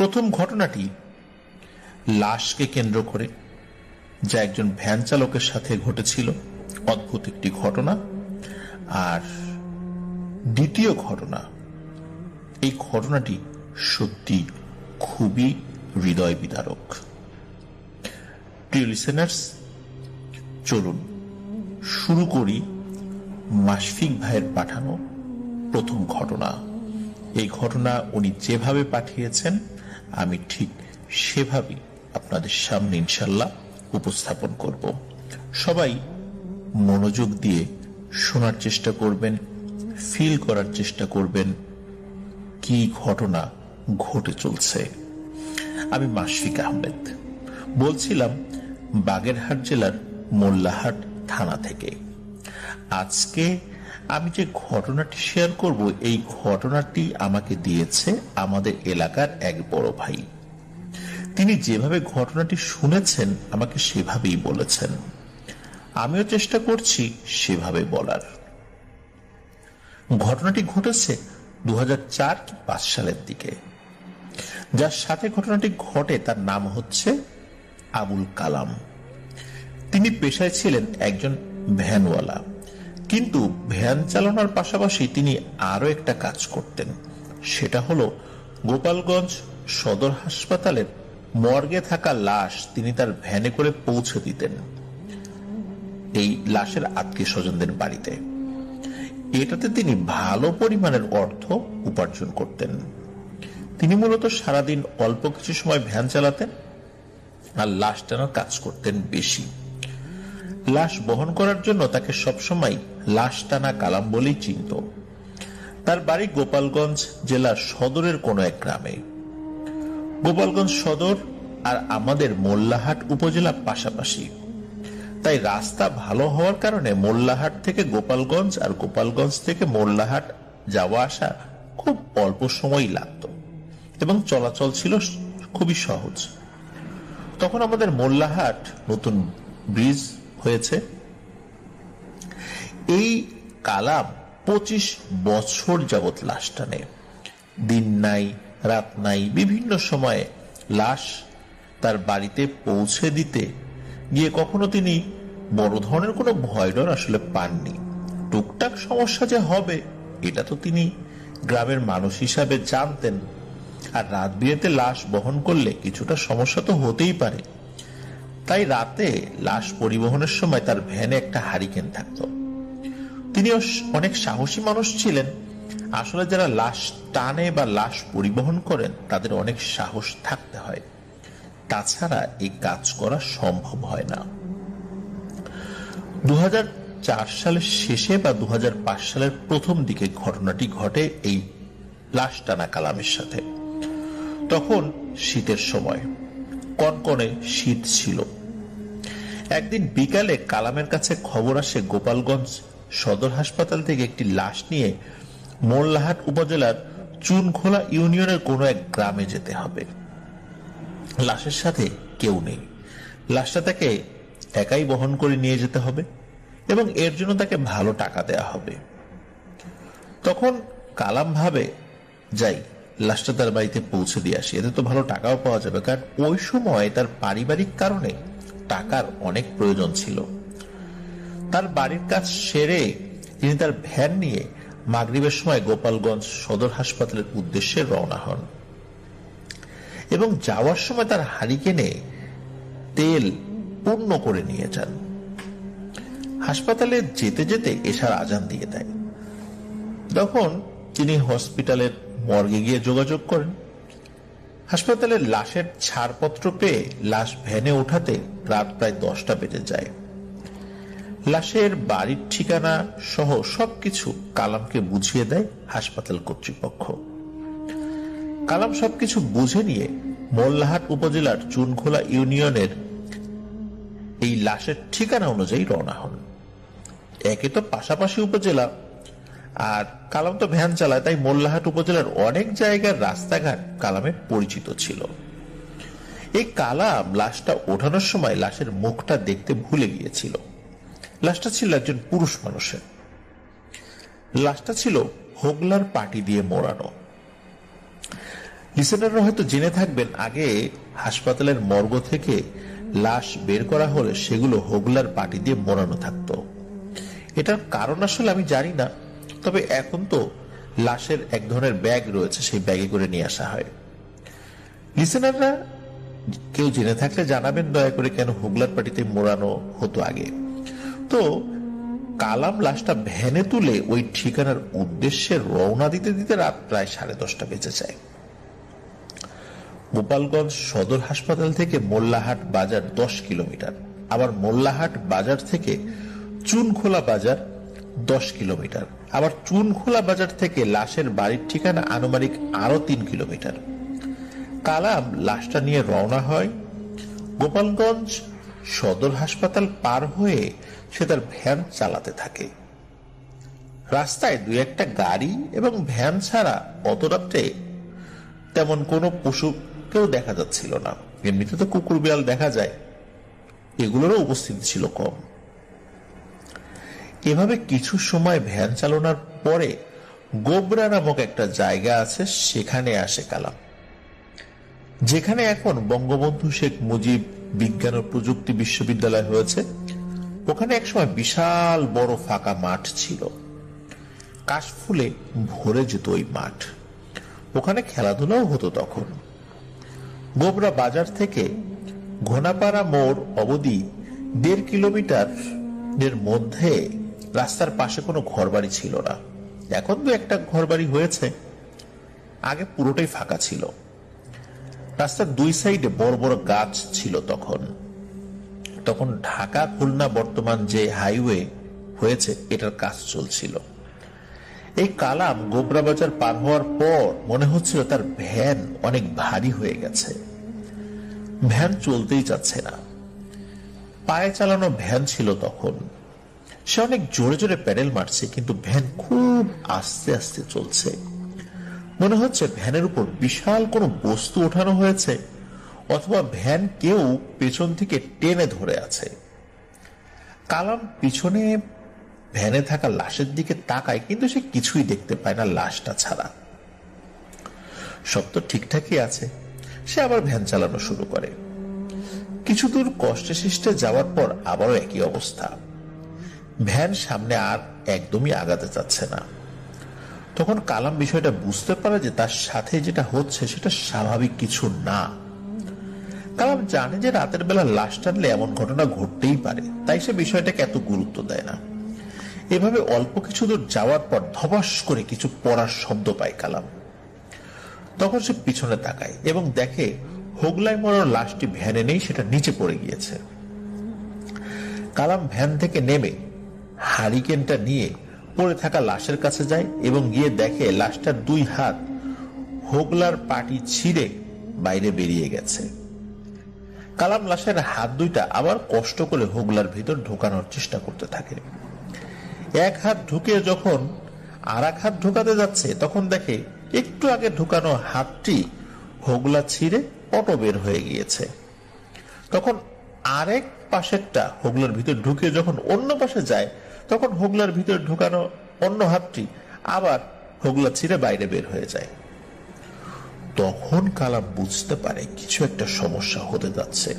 প্রথম ঘটনাটি লাশকে কেন্দ্র করে, যা একজন ভ্যান চালকের সাথে ঘটেছিল, অদ্ভুত একটি ঘটনা। আর দ্বিতীয় ঘটনা, এই ঘটনাটি সত্যি খুবই হৃদয় বিদারক। প্রিয় লিসেনার্স, চলুন শুরু করি মাশফিক ভাইয়ের পাঠানো প্রথম ঘটনা। এই ঘটনা উনি যেভাবে পাঠিয়েছেন আমি ঠিক সেভাবেই আপনাদের সামনে ইনশাল্লাহ উপস্থাপন করব। সবাই মনোযোগ দিয়ে শোনার চেষ্টা করবেন, ফিল করার চেষ্টা করবেন কি ঘটনা ঘটে চলছে। আমি মাশফিক আহমেদ বলছিলাম বাগেরহাট জেলার মোল্লাহাট থানা থেকে। আজকে আমি যে ঘটনাটি শেয়ার করব, এই ঘটনাটি আমাকে দিয়েছে আমাদের এলাকার এক বড় ভাই। তিনি যেভাবে ঘটনাটি শুনেছেন আমাকে সেভাবেই বলেছেন, আমিও চেষ্টা করছি সেভাবে বলার। ঘটনাটি ঘটেছে 2004-5 সালের দিকে। যার সাথে ঘটনাটি ঘটে তার নাম হচ্ছে আবুল কালাম। তিনি পেশায় ছিলেন একজন ভ্যানওয়ালা, কিন্তু ভ্যান চালানোর পাশাপাশি তিনি আরো একটা কাজ করতেন। সেটা হলো গোপালগঞ্জ সদর হাসপাতালের মর্গে থাকা লাশ তিনি তার ভ্যানে করে পৌঁছে দিতেন এই লাশের আত্মীয় স্বজনদের বাড়িতে। এটাতে তিনি ভালো পরিমাণের অর্থ উপার্জন করতেন। তিনি মূলত সারাদিন অল্প কিছু সময় ভ্যান চালাতেন আর লাশ টানার কাজ করতেন বেশি। লাশ বহন করার জন্য তাকে সবসময় লাশ টানা কালাম বলেই চিনত। তার বাড়ি গোপালগঞ্জ জেলার সদরের কোন এক গ্রামে। গোপালগঞ্জ সদর আর আমাদের মোল্লাহাট উপজেলা পাশাপাশি, তাই রাস্তা ভালো হওয়ার কারণে মোল্লাহাট থেকে গোপালগঞ্জ আর গোপালগঞ্জ থেকে মোল্লাহাট যাওয়া আসা খুব অল্প সময় লাগত এবং চলাচল ছিল খুবই সহজ। তখন আমাদের মোল্লাহাট নতুন ব্রিজ হয়েছে। এই কালাম 25 বছর যাবৎ লাশ টানে। দিন নাই রাত নাই, বিভিন্ন সময়ে লাশ তার বাড়িতে পৌঁছে দিতে গিয়ে কখনো তিনি বড় ধরনের কোনো ভয় ডর আসলে পাননি। টুকটাক সমস্যা যে হবে এটা তো তিনি গ্রামের মানুষ হিসাবে জানতেন। আর রাত বিরেতে লাশ বহন করলে কিছুটা সমস্যা তো হতেই পারে। তাই রাতে লাশ পরিবহনের সময় তার ভ্যানে একটা হারিকেন থাকতো। তিনি অনেক সাহসী মানুষ ছিলেন। আসলে যারা লাশ টানে বা লাশ পরিবহন করেন তাদের অনেক সাহস থাকতে হয়, তাছাড়া এই কাজ করা সম্ভব হয় না। 2004 সালের শেষে বা 2005 সালের প্রথম দিকে ঘটনাটি ঘটে এই লাশ টানা কালামের সাথে। তখন শীতের সময়, কনকনে শীত ছিল। একদিন বিকালে কালামের কাছে খবর আসে গোপালগঞ্জ সদর হাসপাতাল থেকে একটি লাশ নিয়ে মোল্লাহাট উপজেলার চুনখোলা ইউনিয়নের কোন এক গ্রামে যেতে হবে। লাশের সাথে কেউ নেই। লাশটা তাকে একাই বহন করে নিয়ে যেতে হবে এবং এর জন্য তাকে ভালো টাকা দেয়া হবে। তখন কালাম ভাবে, যাই লাশটা তার বাড়িতে পৌঁছে দিয়ে আসি, এতে তো ভালো টাকাও পাওয়া যাবে। কারণ ওই সময় তার পারিবারিক কারণে টাকার অনেক প্রয়োজন ছিল। তার বাড়ির কাজ সেরে তিনি তার ভ্যান নিয়ে মাগরিবের সময় গোপালগঞ্জ সদর হাসপাতালের উদ্দেশ্যে রওনা হন এবং যাওয়ার সময় তার হারিকেনে তেল পূর্ণ করে নিয়ে যান। হাসপাতালে যেতে যেতে এশার আজান দিয়ে দেয়। তখন তিনি হসপিটালের মর্গে গিয়ে যোগাযোগ করেন। হাসপাতালের লাশের ছাড়পত্র পেয়ে লাশ ভ্যানে উঠাতে রাত প্রায় 10টা বেজে যায়। লাশের বাড়ির ঠিকানা সহ সবকিছু কালামকে বুঝিয়ে দেয় হাসপাতাল কর্তৃপক্ষ। কালাম সবকিছু বুঝে নিয়ে মোল্লাহাট উপজেলার চুনখোলা ইউনিয়নের এই লাশের ঠিকানা অনুযায়ী রওনা হন। একে তো পাশাপাশি উপজেলা, আর কালাম তো ভ্যান চালায়, তাই মোল্লাহাট উপজেলার অনেক জায়গার রাস্তাঘাট কালামের পরিচিত ছিল। এই কালাম লাশটা ওঠানোর সময় লাশের মুখটা দেখতে ভুলে গিয়েছিল। লাশটা ছিল একজন পুরুষ মানুষের। লাশটা ছিল হোগলার পাটি দিয়ে মোড়ানো। লিসেনাররা হয়তো জেনে থাকবেন, আগে হাসপাতালের মর্গ থেকে লাশ বের করা হলে সেগুলো হোগলার পাটি দিয়ে মোড়ানো থাকতো। এটার কারণ আসলে আমি জানি না, তবে এখন তো লাশের এক ধরনের ব্যাগ রয়েছে, সেই ব্যাগে করে নিয়ে আসা হয়। লিসেনাররা কেউ জেনে থাকলে জানাবেন দয়া করে, কেন হোগলার পাটিতে মোড়ানো হতো আগে। তো কালাম লাশটা ভ্যানে তুলে ওই ঠিকানার উদ্দেশ্যে রওনা দিতে দিতে রাত প্রায় 10:30 বেজে যায়। গোপালগঞ্জ সদর হাসপাতাল থেকে মোল্লাহাট বাজার 10 কিলোমিটার, আবার মোল্লাহাট বাজার থেকে চুনখোলা বাজার 10 কিলোমিটার, আবার চুনখোলা বাজার থেকে লাশের বাড়ির ঠিকানা আনুমানিক আরো 3 কিলোমিটার। কালাম লাশটা নিয়ে রওনা হয়। গোপালগঞ্জ সদর হাসপাতাল পার হয়ে সে তার ভ্যান চালাতে থাকে। রাস্তায় 2-1টা গাড়ি এবং ভ্যান ছাড়া অত রাত্রে তেমন কোনো পশু কেউ দেখা যাচ্ছিল না। এমনিতে তো কুকুর বিড়াল দেখা যায়, এগুলোরও উপস্থিতি ছিল কম। এভাবে কিছু সময় ভ্যান চালানোর পরে গোবরা নামক একটা জায়গা আছে, সেখানে আসে কালাম, যেখানে এখন বঙ্গবন্ধু শেখ মুজিব বিজ্ঞান ও প্রযুক্তি বিশ্ববিদ্যালয় হয়েছে। ওখানে একসময় বিশাল বড় ফাঁকা মাঠ ছিল, কাশফুলে ভরে যেত ওই মাঠ। ওখানে খেলাধুলাও হতো তখন। গোবরা বাজার থেকে ঘোনাপাড়া মোড় অবধি 1.5 কিলোমিটার এর মধ্যে রাস্তার পাশে কোনো ঘরবাড়ি ছিল না। এখন তো একটা ঘরবাড়ি হয়েছে, আগে পুরোটাই ফাঁকা ছিল। রাস্তার 2 সাইডে বড় বড় গাছ ছিল। তখন ঢাকা খুলনা বর্তমান যে হাইওয়ে হয়েছে, এটার কাজ চলছিল। এই কালাম গোবরা বাজার পার হওয়ার পর মনে হচ্ছিল তার ভ্যান অনেক ভারী হয়ে গেছে। ভ্যান চলতেই যাচ্ছে না। পায়ে চালানো ভ্যান ছিল তখন। সে অনেক জোরে জোরে প্যাডেল মারছে, কিন্তু ভ্যান খুব আস্তে আস্তে চলছে। মনে হচ্ছে ভ্যানের উপর বিশাল কোনো বস্তু ওঠানো হয়েছে, অথবা ভ্যান কেউ পেছন থেকে টেনে ধরে আছে। কালাম পিছনে ভ্যানে থাকা লাশের দিকে তাকায়, কিন্তু সে কিছুই দেখতে পায় না লাশটা ছাড়া। সব তো ঠিকঠাকই আছে। সে আবার ভ্যান চালানো শুরু করে। কিছু দূর কষ্টে সৃষ্টে যাওয়ার পর আবারও একই অবস্থা। ভ্যান সামনে আর একদমই আগাতে চাচ্ছে না। তখন কালাম বিষয়টা বুঝতে পারে যে তার সাথে যেটা হচ্ছে সেটা স্বাভাবিক কিছু না। কালাম জানে যে রাতের বেলা লাশ টানলে এমন ঘটনা ঘটতেই পারে, তাই সে বিষয়টাকে এত গুরুত্ব দেয় না। এভাবে অল্প কিছু দূর যাওয়ার পর ধবাস করে কিছু পড়ার শব্দ পায় কালাম। তখন সে পিছনে তাকায় এবং দেখে হোগলায় মরার লাশটি ভ্যানে নেই, সেটা নিচে পড়ে গিয়েছে। কালাম ভ্যান থেকে নেমে হারিকেনটা নিয়ে পড়ে থাকা লাশের কাছে যায় এবং গিয়ে দেখে লাশটার 2 হাত হোগলার পাটি ছিঁড়ে বাইরে বেরিয়ে গেছে। কালাম লাশের হাত 2টা আবার কষ্ট করে হোগলার ভিতর ঢোকানোর চেষ্টা করতে থাকে। এক হাত ঢুকে যখন আর এক হাত ঢোকাতে যাচ্ছে, তখন দেখে একটু আগে ঢুকানো হাতটি হোগলা ছিঁড়ে পটো বের হয়ে গিয়েছে। তখন আরেক পাশেরটা হোগলার ভিতর ঢুকে যখন অন্য পাশে যায়, তখন হোগলার ভিতর ঢুকানো অন্য হাতটি আবার হোগলা ছিঁড়ে বাইরে বের হয়ে যায়। তখন কালাম বুঝতে পারে কিছু একটা সমস্যা হতে যাচ্ছে।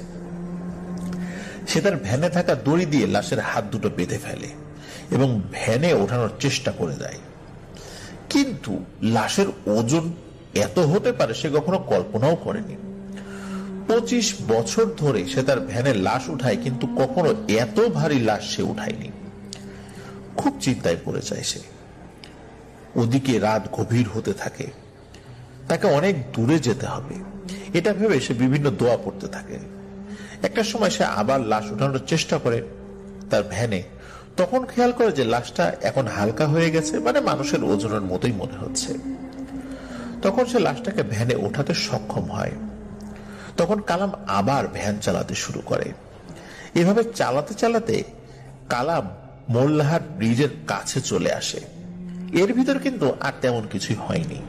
সে তার ভ্যানে থাকা দড়ি দিয়ে লাশের হাত 2টো বেঁধে ফেলে এবং ভ্যানে ওঠানোর চেষ্টা করে যায়। কিন্তু লাশের ওজন এত হতে পারে সে কখনো কল্পনাও করেনি। 25 বছর ধরে সে তার ভ্যানে লাশ উঠায়, কিন্তু কখনো এত ভারী লাশ সে উঠায়নি। খুব চিন্তায় পড়ে যায় সে। ওদিকে রাত গভীর হতে থাকে, তাকে অনেক দূরে যেতে হবে, এটা ভেবে সে বিভিন্ন দোয়া পড়তে থাকে। একটা সময় সে আবার লাশ উঠানোর চেষ্টা করে তার ভ্যানে। তখন খেয়াল করে যে লাশটা এখন হালকা হয়ে গেছে, মানে মানুষের ওজনের মতোই মনে হচ্ছে। তখন সে লাশটাকে ভ্যানে ওঠাতে সক্ষম হয়। তখন কালাম আবার ভ্যান চালাতে শুরু করে। এভাবে চালাতে চালাতে কালাম মোল্লাহাট ব্রিজের কাছে চলে আসে। এর ভিতর কিন্তু আর তেমন কিছুই হয়নি।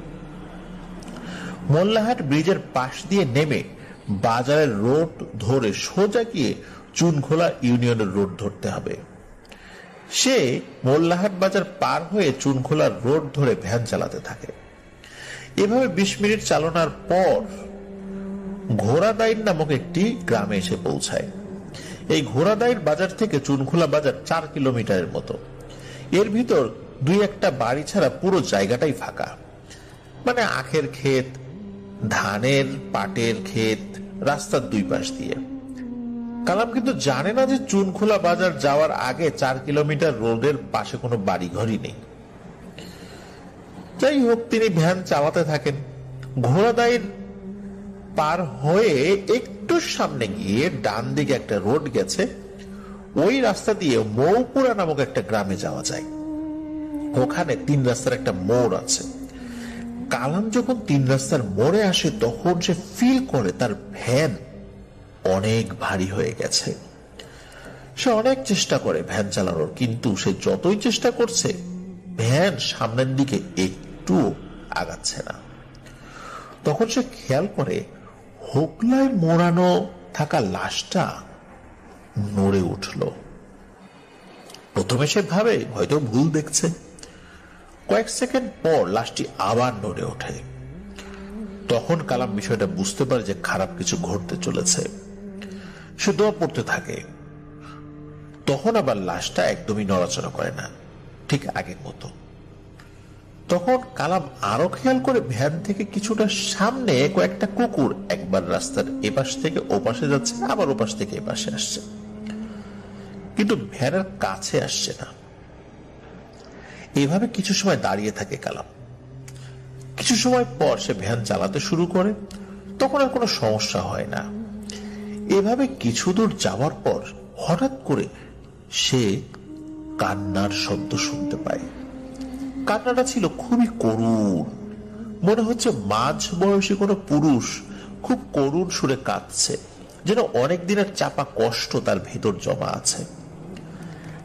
মোল্লাহাট ব্রিজের পাশ দিয়ে নেমে বাজারের রোড ধরে সোজা গিয়ে চুনখোলা ইউনিয়নের রোড ধরতে হবে। সে মোল্লাহাট বাজার পার হয়ে চুনখোলা রোড ধরে ভ্যান চালাতে থাকে। এভাবে 20 মিনিট চালানোর পর ঘোড়াদাইর নামক একটি গ্রামে এসে পৌঁছায়। এই ঘোড়াদাইর বাজার থেকে চুনখোলা বাজার 4 কিলোমিটারের মতো। এর ভিতর 2-1টা বাড়ি ছাড়া পুরো জায়গাটাই ফাঁকা, মানে আখের ক্ষেত, ধানের পাটের ক্ষেত রাস্তার 2 পাশ দিয়ে। কালাম কিন্তু জানে না যে চুনখোলা বাজার যাওয়ার আগে 4 কিলোমিটার রোডের পাশে কোনো বাড়ি ঘরই নেই। যাই হোক, তিনি ভ্যান চালাতে থাকেন। ঘোড়াদাইর পার হয়ে একটু সামনে গিয়ে ডান দিকে একটা রোড গেছে, ওই রাস্তা দিয়ে মৌপুরা নামক একটা গ্রামে যাওয়া যায়। ওখানে 3 রাস্তার একটা মোড় আছে। কালাম যখন 3 রাস্তার মোড়ে আসে তখন সে ফিল করে তার ভ্যান অনেক ভারী হয়ে গেছে। সে অনেক চেষ্টা করে ভ্যান চালানোর, কিন্তু সে যতই চেষ্টা করছে ভ্যান সামনের দিকে একটু আগাচ্ছে না। তখন সে খেয়াল করে হোকলায় মোড়ানো থাকা লাশটা নড়ে উঠল। প্রথমে সে ভাবে হয়তো ভুল দেখছে। কয়েক সেকেন্ড পর লাশটি আবার নড়ে ওঠে। তখন কালাম বিষয়টা বুঝতে পারে যে খারাপ কিছু ঘটতে চলেছে। সে দোয়া পড়তে থাকে। তখন আবার লাশটা একদমই নড়াচড়া করে না, ঠিক আগের মতো। তখন কালাম আরো খেয়াল করে ভ্যান থেকে কিছুটা সামনে কয়েকটা কুকুর একবার রাস্তার এপাশ থেকে ওপাশে যাচ্ছে, আবার ওপাশ থেকে এপাশে আসছে, কিন্তু ভ্যানের কাছে আসছে না। এভাবে কিছু সময় দাঁড়িয়ে থাকে কালাম। কিছু সময় পর সে ভ্যান চালাতে শুরু করে। তখন আর কোনো সমস্যা হয় না। এভাবে কিছু দূর যাওয়ার পর হঠাৎ করে সে কান্নার শব্দ শুনতে পায়। কান্নাটা ছিল খুবই করুণ। মনে হচ্ছে মাঝ বয়সী কোনো পুরুষ খুব করুণ সুরে কাঁদছে, যেন অনেক দিনের চাপা কষ্ট তার ভেতর জমা আছে।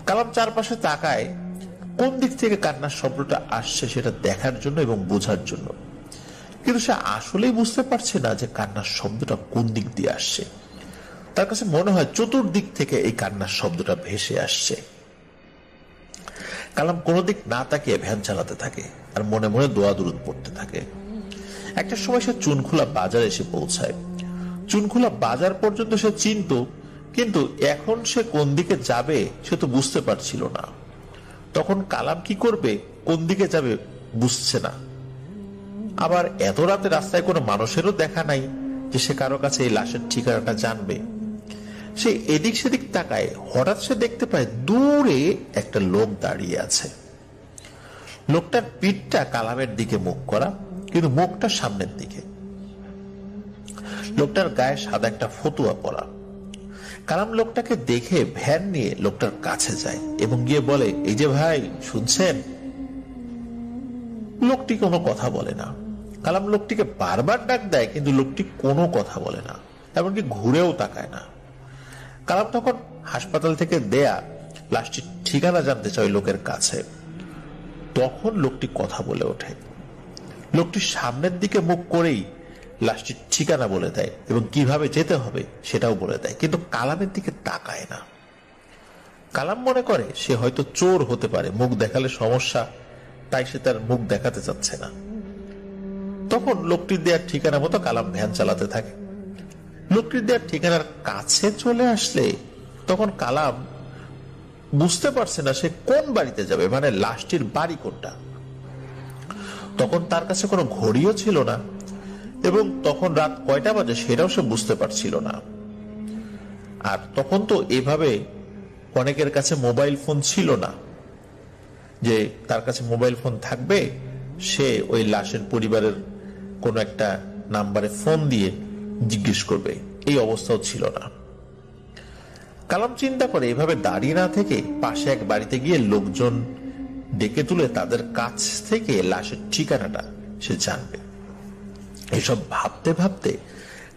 কালাম চারপাশে তাকায় কোন দিক থেকে কান্নার শব্দটা আসছে সেটা দেখার জন্য এবং বোঝার জন্য, কিন্তু সে আসলেই বুঝতে পারছে না যে কান্নার শব্দটা কোন দিক দিয়ে আসছে। তার কাছে মনে হয় চতুর্দিক থেকে এই কান্নার শব্দটা ভেসে আসছে। কালাম কোনো দিক না তাকিয়ে ভ্যান চালাতে থাকে আর মনে মনে দোয়া দুরুদ পড়তে থাকে। একটা সময় সে চুনখোলা বাজারে এসে পৌঁছায়। চুনখোলা বাজার পর্যন্ত সে চিনত, কিন্তু এখন সে কোন দিকে যাবে সে তো বুঝতে পারছিল না। তখন কালাম কি করবে, কোন দিকে যাবে বুঝছে না। আবার এত রাতে রাস্তায় কোনো মানুষেরও দেখা নাই যে সে কারো কাছে এই লাশের ঠিকানাটা জানবে। সে এদিক সেদিক তাকায়, হঠাৎ সে দেখতে পায় দূরে একটা লোক দাঁড়িয়ে আছে। লোকটার পিঠটা কালামের দিকে মুখ করা, কিন্তু মুখটা সামনের দিকে। লোকটার গায়ে সাদা একটা ফতুয়া পরা। কালাম লোকটাকে দেখে ভ্যান নিয়ে লোকটার কাছে যায় এবং গিয়ে বলে, এই যে ভাই, শুনছেন? লোকটি কোনো কথা বলে না। কালাম লোকটিকে বারবার ডাক দেয়, কিন্তু লোকটি কোনো কথা বলে না, এমনকি ঘুরেও তাকায় না। কালাম তখন হাসপাতাল থেকে দেয়া লাশটির ঠিকানা জানতে চায় লোকের কাছে। তখন লোকটি কথা বলে ওঠে। লোকটি সামনের দিকে মুখ করেই লাশটির ঠিকানা বলে দেয় এবং কিভাবে যেতে হবে সেটাও বলে দেয়, কিন্তু কালামের দিকে তাকায় না। কালাম মনে করে সে হয়তো চোর হতে পারে, মুখ দেখালে সমস্যা, তাই সে তার মুখ দেখাতে চাচ্ছে না। তখন লোকটির দেওয়ার ঠিকানা মতো কালাম ভ্যান চালাতে থাকে। লোকটির দেওয়ার ঠিকানার কাছে চলে আসলে তখন কালাম বুঝতে পারছে না সে কোন বাড়িতে যাবে, মানে লাশটির বাড়ি কোনটা। তখন তার কাছে কোনো ঘড়িও ছিল না এবং তখন রাত কয়টা বাজে সেটাও সে বুঝতে পারছিল না। আর তখন তো এভাবে অনেকের কাছে মোবাইল ফোন ছিল না যে তার কাছে মোবাইল ফোন থাকবে, সে ওই লাশের পরিবারের কোন একটা নাম্বারে ফোন দিয়ে জিজ্ঞেস করবে, এই অবস্থাও ছিল না। কালাম চিন্তা করে এভাবে দাঁড়িয়ে না থেকে পাশে এক বাড়িতে গিয়ে লোকজন ডেকে তুলে তাদের কাছ থেকে লাশের ঠিকানাটা সে জানবে। এসব ভাবতে ভাবতে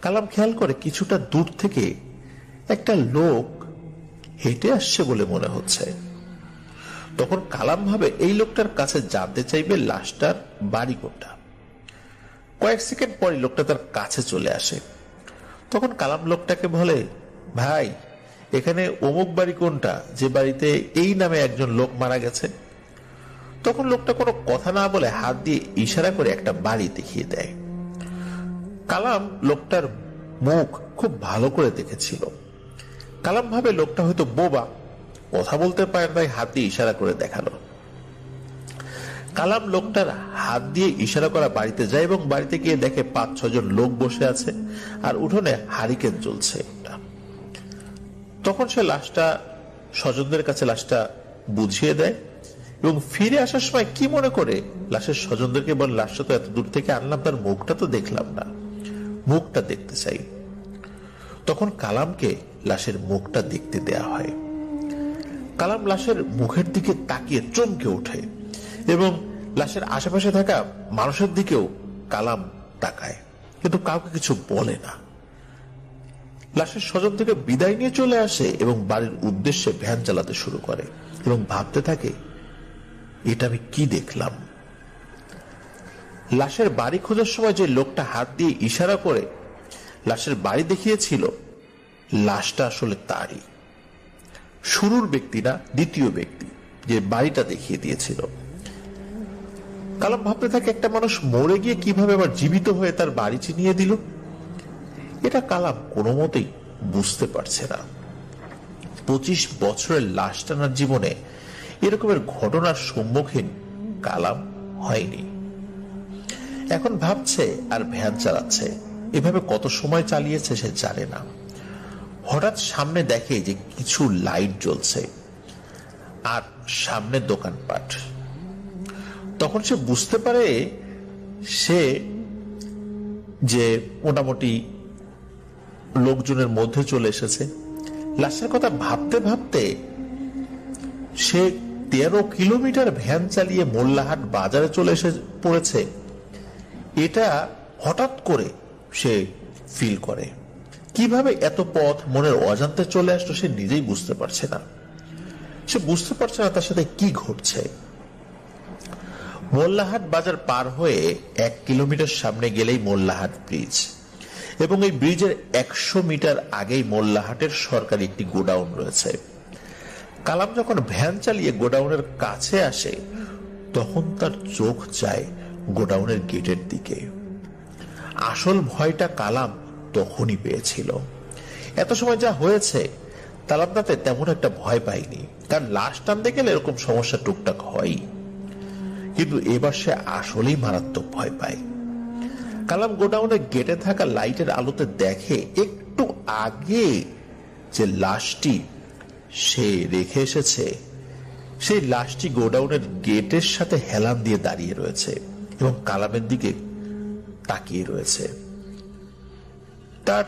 কালাম খেয়াল করে কিছুটা দূর থেকে একটা লোক হেঁটে আসছে বলে মনে হচ্ছে। তখন কালাম ভাবে এই লোকটার কাছে জানতে চাইবে লাশটার বাড়ি কোনটা। কয়েক সেকেন্ড পরে লোকটা তার কাছে চলে আসে। তখন কালাম লোকটাকে বলে, ভাই, এখানে অমুক বাড়ি কোনটা, যে বাড়িতে এই নামে একজন লোক মারা গেছে? তখন লোকটা কোনো কথা না বলে হাত দিয়ে ইশারা করে একটা বাড়ি দেখিয়ে দেয়। কালাম লোকটার মুখ খুব ভালো করে দেখেছিল। কালাম ভাবে লোকটা হয়তো বোবা, কথা বলতে পারে তাই হাত দিয়ে ইশারা করে দেখালো। কালাম লোকটার হাত দিয়ে ইশারা করা বাড়িতে যায় এবং বাড়িতে গিয়ে দেখে 5-6 জন লোক বসে আছে আর উঠোনে হারিকেন জ্বলছে। তখন সে লাশটা স্বজনদের কাছে লাশটা বুঝিয়ে দেয় এবং ফিরে আসার সময় কি মনে করে লাশের স্বজনদেরকে বলে, লাশটা তো এত দূর থেকে আনলাম, তার মুখটা তো দেখলাম না, মুখটা দেখতে চাই। তখন কালামকে লাশের মুখটা দেখতে দেয়া হয়। কালাম লাশের মুখের দিকে তাকিয়ে চমকে ওঠে এবং লাশের আশেপাশে থাকা মানুষের দিকেও কালাম তাকায়, কিন্তু কাউকে কিছু বলে না। লাশের স্বজন থেকে বিদায় নিয়ে চলে আসে এবং বাড়ির উদ্দেশ্যে ভ্যান চালাতে শুরু করে এবং ভাবতে থাকে, এটা আমি কি দেখলাম। লাশের বাড়ি খোঁজার সময় যে লোকটা হাত দিয়ে ইশারা করে লাশের বাড়ি দেখিয়েছিল, লাশটা আসলে তারই, শুরুর ব্যক্তি না, দ্বিতীয় ব্যক্তি যে বাড়িটা দেখিয়ে দিয়েছিল। কালাম ভাবতে থাকে, একটা মানুষ মরে গিয়ে কিভাবে আবার জীবিত হয়ে তার বাড়ি চিনিয়ে দিল। এটা কালাম কোনো মতেই বুঝতে পারছে না। 25 বছরের লাশ টানার জীবনে এরকমের ঘটনার সম্মুখীন কালাম হয়নি। এখন ভাবছে আর ভ্যান চালাচ্ছে, এভাবে কত সময় চালিয়েছে সে জানে না। হঠাৎ সামনে দেখে যে কিছু লাইট জ্বলছে আর সামনে দোকানপাট। তখন সে বুঝতে পারে সে যে মোটামুটি লোকজনের মধ্যে চলে এসেছে। লাশের কথা ভাবতে ভাবতে সে 13 কিলোমিটার ভ্যান চালিয়ে মোল্লাহাট বাজারে চলে এসে পড়েছে। এটা হঠাৎ করে সে ফিল করে। কিভাবে এত পথ মনের অজান্তে চলে আসলো সে নিজেই বুঝতে পারছে না। সে বুঝতে পারছে না তার সাথে কি ঘটছে। মোল্লাহাট বাজার পার হয়ে 1 কিলোমিটার সামনে গেলেই মোল্লাহাট ব্রিজ এবং এই ব্রিজের 100 মিটার আগেই মোল্লাহাটের সরকারি একটি গোডাউন রয়েছে। কালাম যখন ভ্যান চালিয়ে গোডাউনের কাছে আসে তখন তার চোখ যায় গোডাউনের গেটের দিকে। আসল ভয়টা কালাম তখনই পেয়েছিল। এত সময় যা হয়েছে কালাম তাতে তেমন একটা ভয় পায়নি, কারণ লাশ টানতে গেলে এরকম সমস্যা টুকটাক হয়, কিন্তু এবার সে আসলেই মারাত্মক ভয় পায়। কালাম গোডাউনের গেটে থাকা লাইটের আলোতে দেখে একটু আগে যে লাশটি সে রেখে এসেছে সেই লাশটি গোডাউনের গেটের সাথে হেলান দিয়ে দাঁড়িয়ে রয়েছে এবং কালামের দিকে তাকিয়ে রয়েছে। তার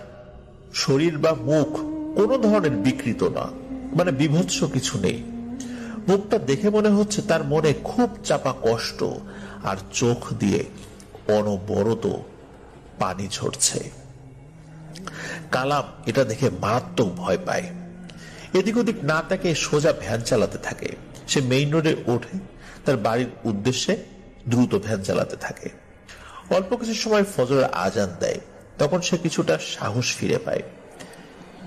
শরীর বা মুখ কোনো ধরনের বিকৃত না, মানে বিভৎস কিছু নেই। মুখটা দেখে মনে হচ্ছে তার মনে খুব চাপা কষ্ট আর চোখ দিয়ে অনবরত পানি ঝরছে। কালাম এটা দেখে মারাত্মক ভয় পায়। এদিক ওদিক না তাকে সোজা ভ্যান চালাতে থাকে। সে মেইন রোডে ওঠে, তার বাড়ির উদ্দেশ্যে দ্রুত ভ্যান চালাতে থাকে। অল্প কিছু সময় ফজরের আজান দেয়, তখন সে কিছুটা সাহস ফিরে পায়।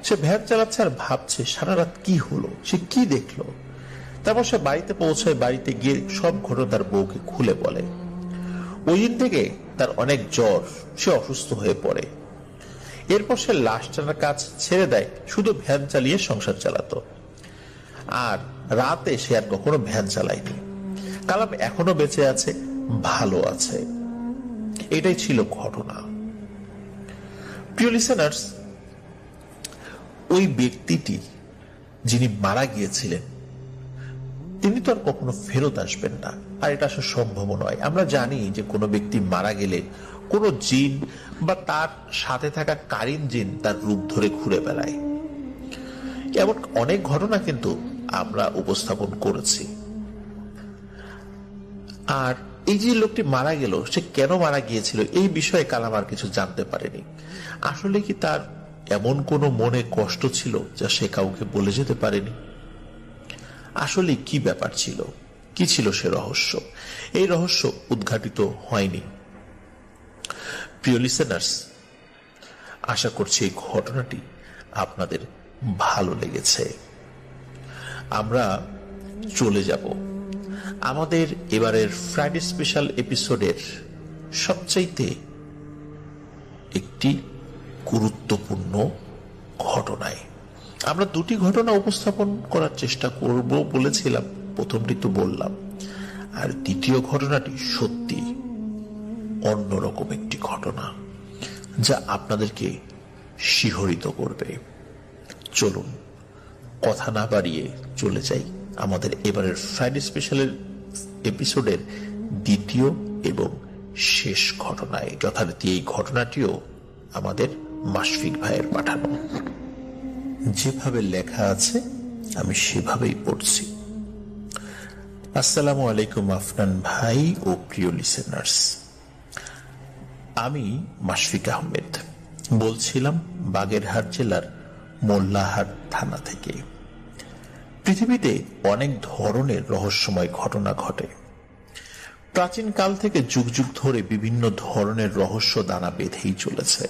সে ভ্যান চালাচ্ছে আর ভাবছে সারা রাত কি হলো, সে কি দেখলো। তারপর সে বাড়িতে পৌঁছায়। বাড়িতে গিয়ে সব ঘটনা তার বউকে খুলে বলে। ওই দিন থেকে তার অনেক জ্বর, সে অসুস্থ হয়ে পড়ে। এরপর সে লাশ টানার কাজ ছেড়ে দেয়, শুধু ভ্যান চালিয়ে সংসার চালাতো। আর রাতে সে আর কখনো ভ্যান চালায়নি। কালাম এখনো বেঁচে আছে, ভালো আছে। এটাই ছিল ঘটনা। প্রিয় লিসেনার্স, ওই ব্যক্তিটি যিনি মারা গিয়েছিলেন তিনি তো আর কখনো ফেরত আসবেন না, আর এটা আসলে সম্ভব নয়। আমরা জানি যে কোনো ব্যক্তি মারা গেলে কোনো জিন বা তার সাথে থাকা কারিন জিন তার রূপ ধরে ঘুরে বেড়ায়। এমন অনেক ঘটনা কিন্তু আমরা উপস্থাপন করেছি। আর এই যে লোকটি মারা গেল, সে কেন মারা গিয়েছিল এই বিষয়ে কালাম আর কিছু জানতে পারেনি। আসলে কি তার এমন কোনো মনে কষ্ট ছিল যা সে কাউকে বলে যেতে পারেনি? আসলে কি ব্যাপার ছিল, কি ছিল সে রহস্য? এই রহস্য উদ্ঘাটিত হয়নি। প্রিয় লিসেনার্স, আশা করছি এই ঘটনাটি আপনাদের ভালো লেগেছে। আমরা চলে যাব আমাদের এবারের ফ্রাইডে স্পেশাল এপিসোডের সবচাইতে একটি গুরুত্বপূর্ণ ঘটনায়। আমরা দুটি ঘটনা উপস্থাপন করার চেষ্টা করব বলেছিলাম, প্রথমটি তো বললাম, আর দ্বিতীয় ঘটনাটি সত্যি অন্যরকম একটি ঘটনা যা আপনাদেরকে শিহরিত করবে। চলুন কথা না বাড়িয়ে চলে যাই আমাদের এবারের ফ্রাইডে স্পেশালের এপিসোডের দ্বিতীয় এবং শেষ ঘটনায়। যথারীতি এই ঘটনাটিও আমাদের মাশফিক ভাইয়ের পাঠানো। যেভাবে লেখা আছে আমি সেভাবেই পড়ছি। আসসালামু আলাইকুম আফনান ভাই ও প্রিয় লিসেনার্স, আমি মাশফিক আহমেদ বলছিলাম বাগেরহাট জেলার মোল্লাহাট থানা থেকে। পৃথিবীতে অনেক ধরনের রহস্যময় ঘটনা ঘটে। প্রাচীন কাল থেকে যুগ যুগ ধরে বিভিন্ন ধরনের রহস্য দানা বেঁধেই চলেছে।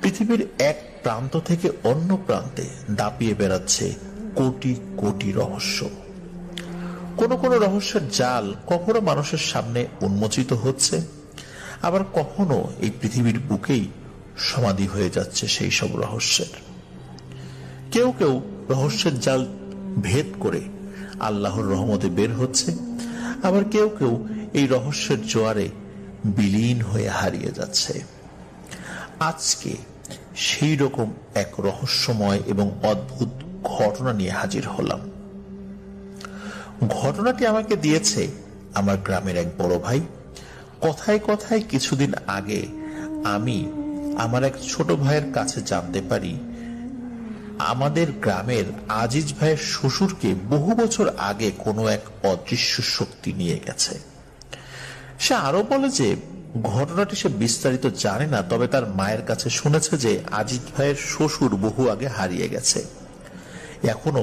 পৃথিবীর এক প্রান্ত থেকে অন্য প্রান্তে দাপিয়ে বেড়াচ্ছে কোটি কোটি রহস্য। কোন কোন রহস্যের জাল কখনো মানুষের সামনে উন্মোচিত হচ্ছে, আবার কখনো এই পৃথিবীর বুকেই সমাধি হয়ে যাচ্ছে সেই সব রহস্যের। কেউ কেউ রহস্যের জাল ভেদ করে আল্লাহর রহমতে বের হচ্ছে, আবার কেউ কেউ এই রহস্যের জোয়ারে বিলীন হয়ে হারিয়ে যাচ্ছে। আজকে সেই রকম এক রহস্যময় এবং অদ্ভুত ঘটনা নিয়ে হাজির হলাম। ঘটনাটি আমাকে দিয়েছে আমার গ্রামের এক বড় ভাই। কথায় কথায় কিছুদিন আগে আমি আমার এক ছোট ভাইয়ের কাছে জানতে পারি আমাদের গ্রামের আজিজ ভাইয়ের শ্বশুরকে বহু বছর আগে কোনো এক অদৃশ্য শক্তি নিয়ে গেছে। সে আরো বলে যে ঘটনাটি সে বিস্তারিত জানে না, তবে তার মায়ের কাছে শুনেছে যে আজিজ ভাইয়ের শ্বশুর বহু আগে হারিয়ে গেছে, এখনো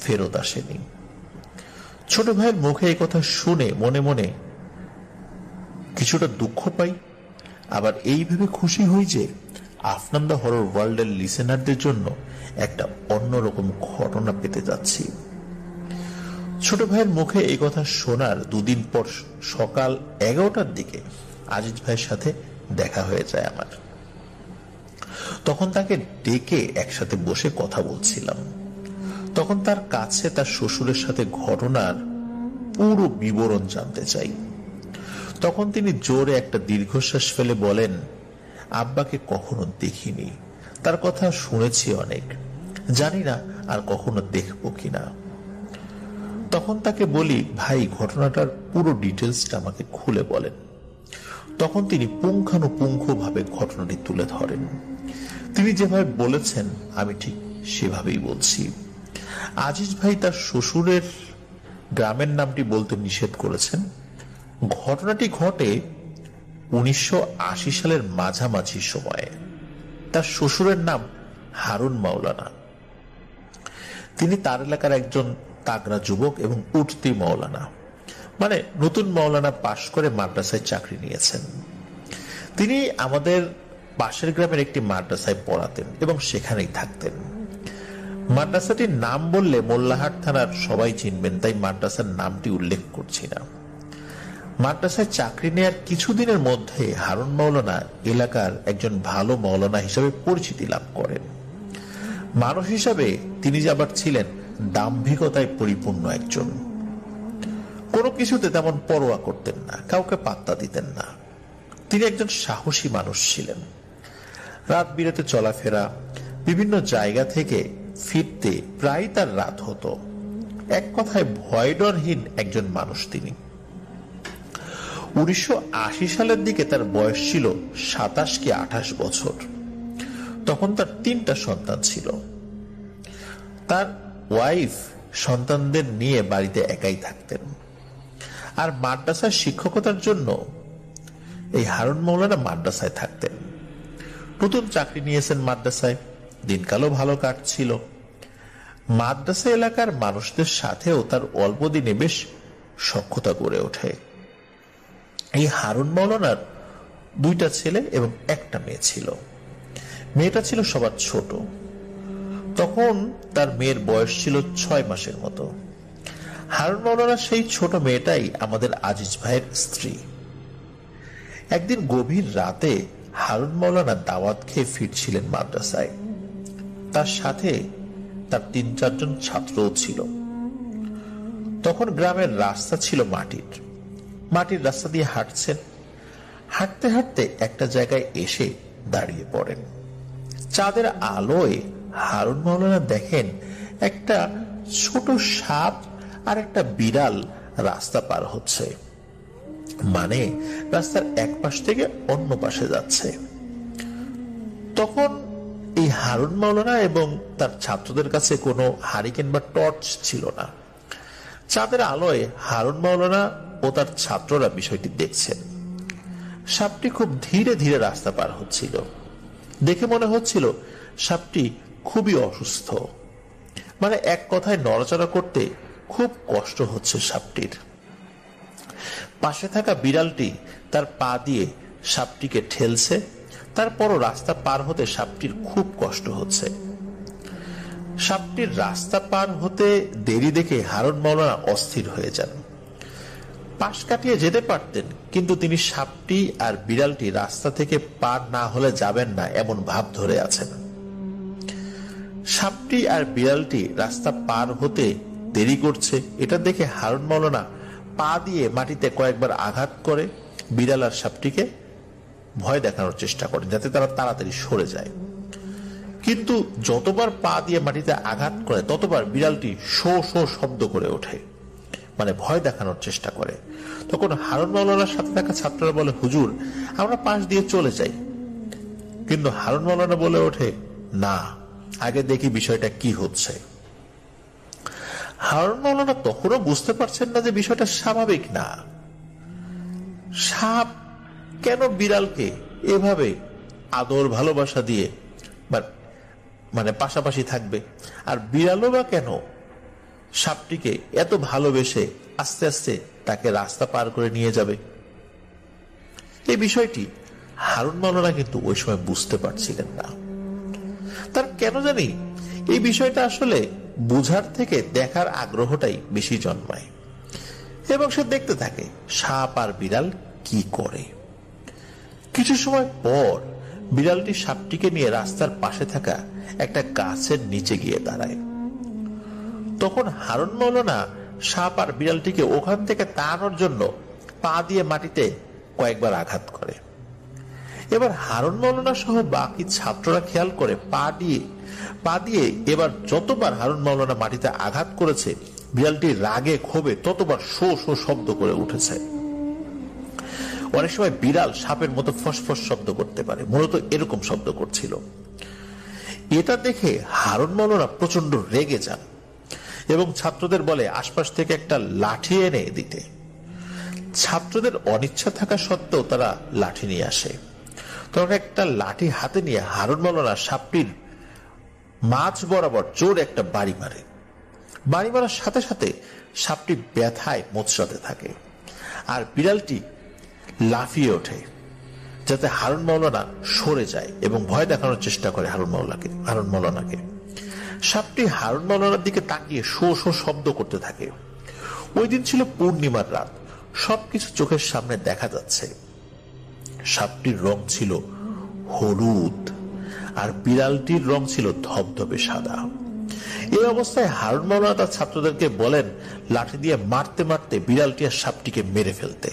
ফেরত আসেনি। ছোট ভাইয়ের মুখে এই কথা শুনে মনে মনে কিছুটা দুঃখ পাই, আবার এই ভেবে খুশি হই যে আফনান দ্য হরর ওয়ার্ল্ডের লিসেনারদের জন্য একটা অন্যরকম ঘটনা পেতে যাচ্ছি। ছোট ভাইয়ের মুখে এই কথা শোনার দুদিন পর সকাল 11টার দিকে আজিজ ভাইয়ের সাথে দেখা হয়ে যায় আমার। তখন তাকে ডেকে একসাথে বসে কথা বলছিলাম। তখন তার কাছে তার শ্বশুরের সাথে ঘটনার পুরো বিবরণ জানতে চাই। তখন তিনি জোরে একটা দীর্ঘশ্বাস ফেলে বলেন, আব্বাকে কখনো দেখিনি, তার কথা শুনেছি অনেক, জানি না আর কখনো দেখবো কিনা। তখন তাকে বলি, ভাই ঘটনাটার পুরো ডিটেলসটা আমাকে খুলে বলেন। তখন তিনি পুঙ্খানুপুঙ্খ ভাবে ঘটনাটি তুলে ধরেন। তিনি যেভাবে বলেছেন আমি ঠিক সেভাবেই বলছি। আজিজ ভাই তার শ্বশুরের গ্রামের নামটি বলতে নিষেধ করেছেন। ঘটনাটি ঘটে 1980 সালের মাঝামাঝি সময়ে। তার শ্বশুরের নাম হারুন মাওলানা। তিনি তার এলাকার একজন তাগড়া যুবক এবং উঠতি মাওলানা, মানে নতুন মাওলানা পাশ করে মাদ্রাসায় চাকরি নিয়েছেন। তিনি আমাদের পাশের গ্রামের একটি মাদ্রাসায় পড়াতেন এবং সেখানেই থাকতেন। মাদ্রাসাটির নাম বললে মোল্লাহাট থানার সবাই চিনবেন, তাই মাদ্রাসার নামটি উল্লেখ করছি না। মাদ্রাসায় চাকরি নেয়ার কিছুদিনের মধ্যে হারুন মাওলানা এলাকার একজন ভালো মাওলানা হিসেবে পরিচিতি লাভ করেন। মানুষ হিসাবে তিনি যে আবার ছিলেন দাম্ভিকতায় পরিপূর্ণ একজন। কোনো কিছুতে তেমন পরোয়া করতেন না, কাউকে পাত্তা দিতেন না। তিনি একজন সাহসী মানুষ ছিলেন। রাত বিরাতে চলাফেরা, বিভিন্ন জায়গা থেকে ফিরতে প্রায় তার রাত হতো। এক কথায় ভয়ডরহীন একজন মানুষ তিনি। 1980 সালের দিকে তার বয়স ছিল 27 কি 28 বছর। তখন তার 3টা সন্তান ছিল। তার ওয়াইফ সন্তানদের নিয়ে বাড়িতে একাই থাকতেন। আর মাদ্রাসার শিক্ষকতার জন্য এই হারুন মাওলানা মাদ্রাসায় থাকতেন। নতুন চাকরি নিয়েছেন মাদ্রাসায়, দিনকালও ভালো কাটছিল। মাদ্রাসা এলাকার মানুষদের সাথেও তার অল্প দিনে বেশ সখ্যতা গড়ে ওঠে। এই হারুন মাওলানার 2টা ছেলে এবং 1টা মেয়ে ছিল। মেয়েটা ছিল সবার ছোট। তখন তার মেয়ের বয়স ছিল 6 মাসের মতো। হারুন মাওলানা সেই ছোট মেয়েটাই আমাদের আজিজ ভাইয়ের স্ত্রী। একদিন গভীর রাতে হারুন মাওলানা দাওয়াত খেয়ে ফিরছিলেন মাদ্রাসায়। তার সাথে তার ৩-৪ জন ছাত্রও ছিল। তখন গ্রামের রাস্তা ছিল মাটির রাস্তা দিয়ে হাঁটছেন। হাঁটতে হাঁটতে একটা জায়গায় এসে দাঁড়িয়ে পড়েন। চাঁদের আলোয় হারুন মাওলানা দেখেন একটা ছোট সাপ আর একটা বিড়াল রাস্তা পার হচ্ছে, মানে রাস্তার এক পাশ থেকে অন্য পাশে যাচ্ছে। তখন এই হারুন মাওলানা এবং তার ছাত্রদের কাছে কোনো হারিকেন বা টর্চ ছিল না। চাঁদের আলোয় হারুন মাওলানা ও তার ছাত্ররা বিষয়টি দেখছেন। সাপটি খুব ধীরে ধীরে রাস্তা পার হচ্ছিল। দেখে মনে হচ্ছিল সাপটি খুবই অসুস্থ, মানে এক কথায় নড়াচড়া করতে খুব কষ্ট হচ্ছে সাপটির। পাশে থাকা বিড়ালটি তার পা দিয়ে সাপটিকে ঠেলছে, তারপরও রাস্তা পার হতে সাপটির খুব কষ্ট হচ্ছে। সাপটির রাস্তা পার হতে দেরি দেখে হারুন মাওলানা অস্থির হয়ে যান। পাশ কাটিয়ে যেতে পারতেন, কিন্তু তিনি সাপটি আর বিড়ালটি রাস্তা থেকে পার না হলে যাবেন না এমন ভাব ধরে আছেন। সাপটি আর বিড়ালটি রাস্তা পার হতে দেরি করছে এটা দেখে হারুন মাওলানা পা দিয়ে মাটিতে কয়েকবার আঘাত করে বিড়াল আর সাপটিকে ভয় দেখানোর চেষ্টা করেন যাতে তারা তাড়াতাড়ি সরে যায়। কিন্তু যতবার পা দিয়ে মাটিতে আঘাত করে ততবার বিড়ালটি শো শো শব্দ করে ওঠে, মানে ভয় দেখানোর চেষ্টা করে। তখন হারুন মাওলানার সাথে থাকা ছাত্ররা বলে, হুজুর আমরা পাশ দিয়ে চলে যাই। কিন্তু হারুন মাওলানা বলে ওঠে, না, আগে দেখি বিষয়টা কি হচ্ছে। হারুন মাওলানা তখনও বুঝতে পারছেন না যে বিষয়টা স্বাভাবিক না। সাপ কেন বিড়ালকে এভাবে আদর ভালোবাসা দিয়ে মানে পাশাপাশি থাকবে, আর বিড়ালও বা কেন সাপটিকে এত ভালোবেসে আস্তে আস্তে তাকে রাস্তা পার করে নিয়ে যাবে। এই বিষয়টি হারুন মাওলানা কিন্তু ওই সময় বুঝতে পারছিলেন না। তার কেন জানি এই বিষয়টা আসলে বুঝার থেকে দেখার আগ্রহটাই বেশি জন্মায়, এবং সে দেখতে থাকে সাপ আর বিড়াল কি করে। কিছু সময় পর বিড়ালটি সাপটিকে নিয়ে রাস্তার পাশে থাকা একটা গাছের নিচে গিয়ে দাঁড়ায়। তখন হারুন মাওলানা সাপ আর বিড়ালটিকে ওখান থেকে তাড়ানোর জন্য পা দিয়ে মাটিতে কয়েকবার আঘাত করে। এবার হারুন মাওলানা সহ বাকি ছাত্ররা খেয়াল করে পা দিয়ে এবার যতবার হারুন মাওলানা মাটিতে আঘাত করেছে বিড়ালটি রাগে ক্ষোভে ততবার শো শো শব্দ করে উঠেছে। অনেক সময় বিড়াল সাপের মতো ফসফস শব্দ করতে পারে, মূলত এরকম শব্দ করছিল। এটা দেখে হারুন মাওলানা প্রচন্ড রেগে যান এবং ছাত্রদের বলে আশপাশ থেকে একটা লাঠি এনে দিতে। ছাত্রদের অনিচ্ছা থাকা সত্ত্বেও তারা লাঠি নিয়ে আসে। তখন একটা লাঠি হাতে নিয়ে হারুন মাওলানা সাপটির মাঝ বরাবর জোর একটা বাড়ি মারে। বাড়ি মারার সাথে সাথে সাপটি ব্যথায় মোচড়াতে থাকে আর বিড়ালটি লাফিয়ে ওঠে যাতে হারুন মাওলানা সরে যায় এবং ভয় দেখানোর চেষ্টা করে হারুন মাওলানাকে। সাপটি হারুন মাওলানার দিকে তাকিয়ে শো শো শব্দ করতে থাকে। ওই দিন ছিল পূর্ণিমার রাত, সবকিছু চোখের সামনে দেখা যাচ্ছে। সাপটির রং ছিল হলুদ আর বিড়ালটির রং ছিল ধবধবে সাদা। এই অবস্থায় হারুন মাওলানা তার ছাত্রদেরকে বলেন লাঠি দিয়ে মারতে মারতে বিড়ালটি আর সাপটিকে মেরে ফেলতে।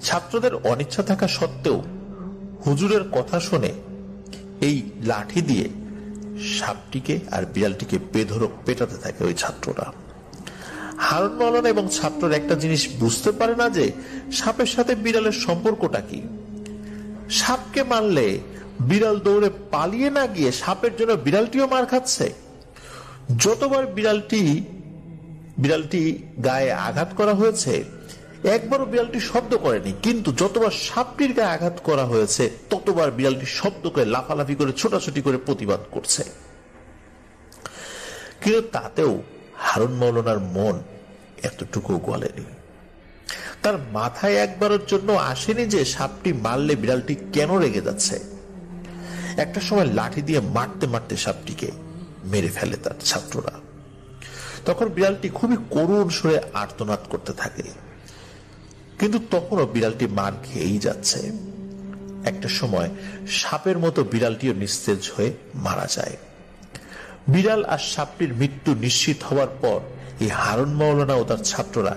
ছাত্রদের অনিচ্ছা থাকা সত্ত্বেও হুজুরের কথা শুনে এই লাঠি দিয়ে সাপটিকে আর বিড়ালটিকে বেধড়ক পেটাতে থাকে ওই ছাত্ররা। হারুন মাওলানা এবং ছাত্ররা একটা জিনিস বুঝতে পারে না যে সাপের সাথে বিড়ালের সম্পর্কটা কি। সাপকে মারলে বিড়াল দৌড়ে পালিয়ে না গিয়ে সাপের জন্য বিড়ালটিও মার খাচ্ছে। যতবার বিড়ালটি গায়ে আঘাত করা হয়েছে একবারও বিড়ালটি শব্দ করেনি, কিন্তু যতবার সাপটির গায়ে আঘাত করা হয়েছে ততবার বিড়ালটি শব্দ করে লাফালাফি করে ছোটাছুটি করে প্রতিবাদ করছে। কিন্তু তাতেও হারুন মাওলানার মন এতটুকু গলেনি। তার মাথায় একবারের জন্য আসেনি যে সাপটি মারলে বিড়ালটি কেন রেগে যাচ্ছে। একটা সময় লাঠি দিয়ে মারতে মারতে সাপটিকে মেরে ফেলে তার ছাত্ররা। তখন বিড়ালটি খুবই করুণ সুরে আর্তনাদ করতে থাকে, কিন্তু তখনও বিড়ালটি মার খেয়েই যাচ্ছে। একটা সময় সাপের মতো বিড়ালটিও নিস্তেজ হয়ে মারা যায়। বিড়াল আর সাপটির মৃত্যু নিশ্চিত হওয়ার পর এই হারুন মাওলানা ও তার ছাত্ররা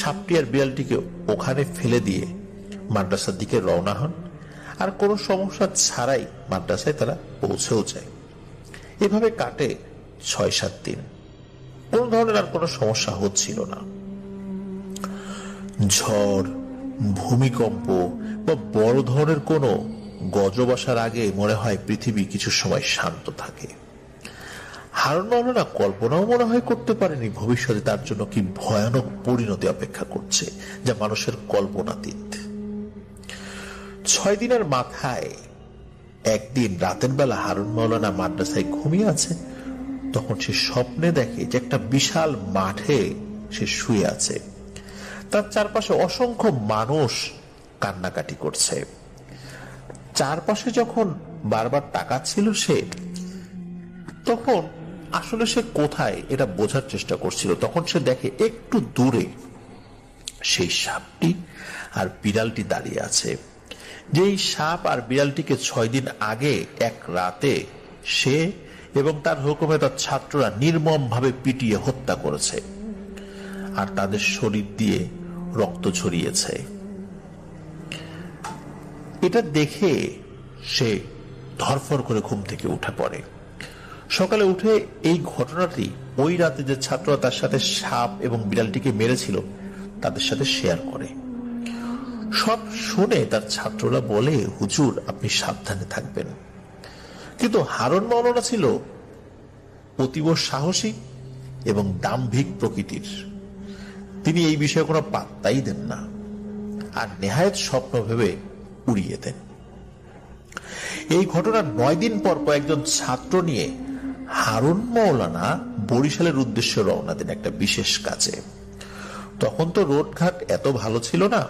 সাপটি আর বিড়ালটিকে ওখানে ফেলে দিয়ে মাদ্রাসার দিকে রওনা হন, আর কোনো সমস্যা ছাড়াই মাদ্রাসায় তারা পৌঁছেও যায়। এভাবে কাটে ৬-৭ দিন। কোন ধরনের আর কোনো সমস্যা হচ্ছিল না। ঝড়, ভূমিকম্প বা বড় ধরনের কোনো গজব আসার আগে মনে হয় পৃথিবী কিছু সময় শান্ত থাকে। হারুন মাওলানা কল্পনাও মনে হয় করতে পারেনি ভবিষ্যতে তার জন্য কি ভয়ানক পরিণতি অপেক্ষা করছে, যা মানুষের কল্পনাতীত। ৬ দিনের মাথায় একদিন রাতের বেলা হারুন মাওলানা মাদ্রাসায় ঘুমিয়ে আছে। তখন সে স্বপ্নে দেখে যে একটা বিশাল মাঠে সে শুয়ে আছে, তার চারপাশে অসংখ্য মানুষ কান্নাকাটি করছে। চারপাশে যখন বারবার তাকাচ্ছিল সে, তখন আসলে সে কোথায় এটা বোঝার চেষ্টা করছিল। তখন সে দেখে একটু দূরে সেই সাপটি আর বিড়ালটি দাঁড়িয়ে আছে, যেই সাপ আর বিড়ালটিকে ৬ দিন আগে এক রাতে সে এবং তার হুকুমে তার ছাত্ররা নির্মম ভাবে পিটিয়ে হত্যা করেছে, আর তাদের শরীর দিয়ে রক্ত ছড়িয়েছে। এটা দেখে সে ধরফর করে ঘুম থেকে উঠে পড়ে। সকালে উঠে এই ঘটনাটি ওই রাতে যে ছাত্ররা তার সাথে সাপ এবং বিড়ালটিকে মেরেছিল তাদের সাথে শেয়ার করে। সব শুনে তার ছাত্ররা বলে, হুজুর আপনি সাবধানে থাকবেন। কিন্তু হারুন মাওলানা ছিল অতীব সাহসী এবং দাম্ভিক প্রকৃতির। তিনি এই বিষয়ে কোনো পাত্তাই দেন না, আর নেহায়েত স্বপ্ন ভেবে উড়িয়ে দেন। এই ঘটনার ৯ দিন পর কয়েকজন ছাত্র নিয়ে হারুন মাওলানা বরিশালের উদ্দেশ্যে রওনা দেন একটা বিশেষ কাজে। তখন তো রোডঘাট এত ভালো ছিল না,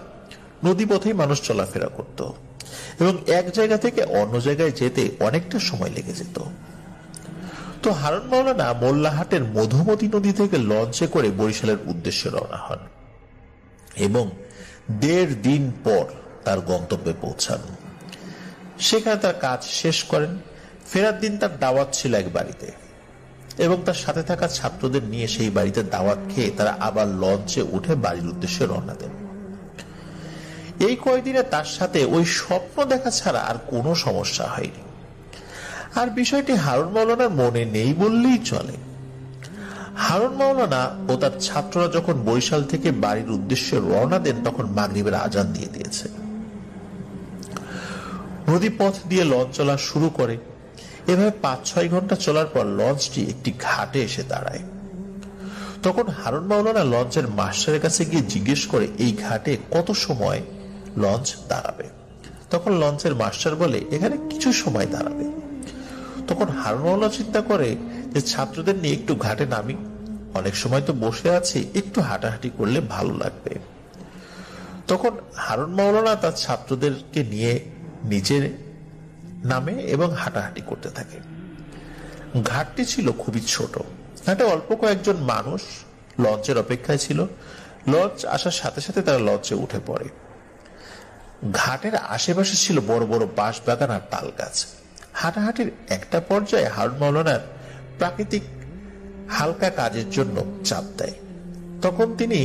নদী পথেই মানুষ চলাফেরা করত এবং এক জায়গা থেকে অন্য জায়গায় যেতে অনেকটা সময় লেগে যেত। তো হারুন মাওলানা মোল্লাহাটের মধুমতি নদী থেকে লঞ্চে করে বরিশালের উদ্দেশ্যে রওনা হন এবং ১.৫ দিন পর তার গন্তব্যে পৌঁছান। সেখানে তার কাজ শেষ করেন। ফেরার দিন তার দাওয়াত ছিল এক বাড়িতে, এবং তার সাথে থাকা ছাত্রদের নিয়ে সেই বাড়িতে দাওয়াত খেয়ে তারা আবার লঞ্চে উঠে বাড়ির উদ্দেশ্যে রওনা দেন। এই কয়দিনে তার সাথে ওই স্বপ্ন দেখা ছাড়া আর কোনো সমস্যা হয়নি। আর বিষয়টি হারুন মাওলানার মনে নেই বললেই চলে। হারুন মাওলানা ও তার ছাত্ররা যখন বরিশাল থেকে বাড়ির উদ্দেশ্যে রওনা দেন তখন মাগরিবের আজান দিয়ে দিয়েছে। নদী পথ দিয়ে লঞ্চ চলা শুরু করে। এভাবে ৫-৬ ঘন্টা চলার পর লঞ্চটি একটি ঘাটে এসে দাঁড়ায়। তখন হারুন মাওলানা লঞ্চের মাস্টারের কাছে গিয়ে জিজ্ঞেস করে এই ঘাটে কত সময় লঞ্চ দাঁড়াবে। তখন লঞ্চের মাস্টার বলে এখানে কিছু সময় দাঁড়াবে। তখন হারুন মাওলানা চিন্তা করে যে ছাত্রদের নিয়ে একটু ঘাটে নামি, অনেক সময় তো বসে আছি, একটু হাঁটাহাঁটি করলে ভালো লাগবে। তখন হারুন মাওলানা তার ছাত্রদেরকে নিয়ে নিচে নামে এবং হাঁটাহাঁটি করতে থাকে। ঘাটটি ছিল খুবই ছোট। ঘাটে অল্প কয়েকজন মানুষ লঞ্চের অপেক্ষায় ছিল। লঞ্চ আসার সাথে সাথে তারা লঞ্চে উঠে পড়ে। ঘাটের আশেপাশে ছিল বড় বড় বাঁশ বাগান আর তাল গাছ। হাঁটাহাঁটির একটা পর্যায়ে হারুন মাওলানার প্রাকৃতিক হালকা কাজের জন্য চাপ দেয়। তখন তিনি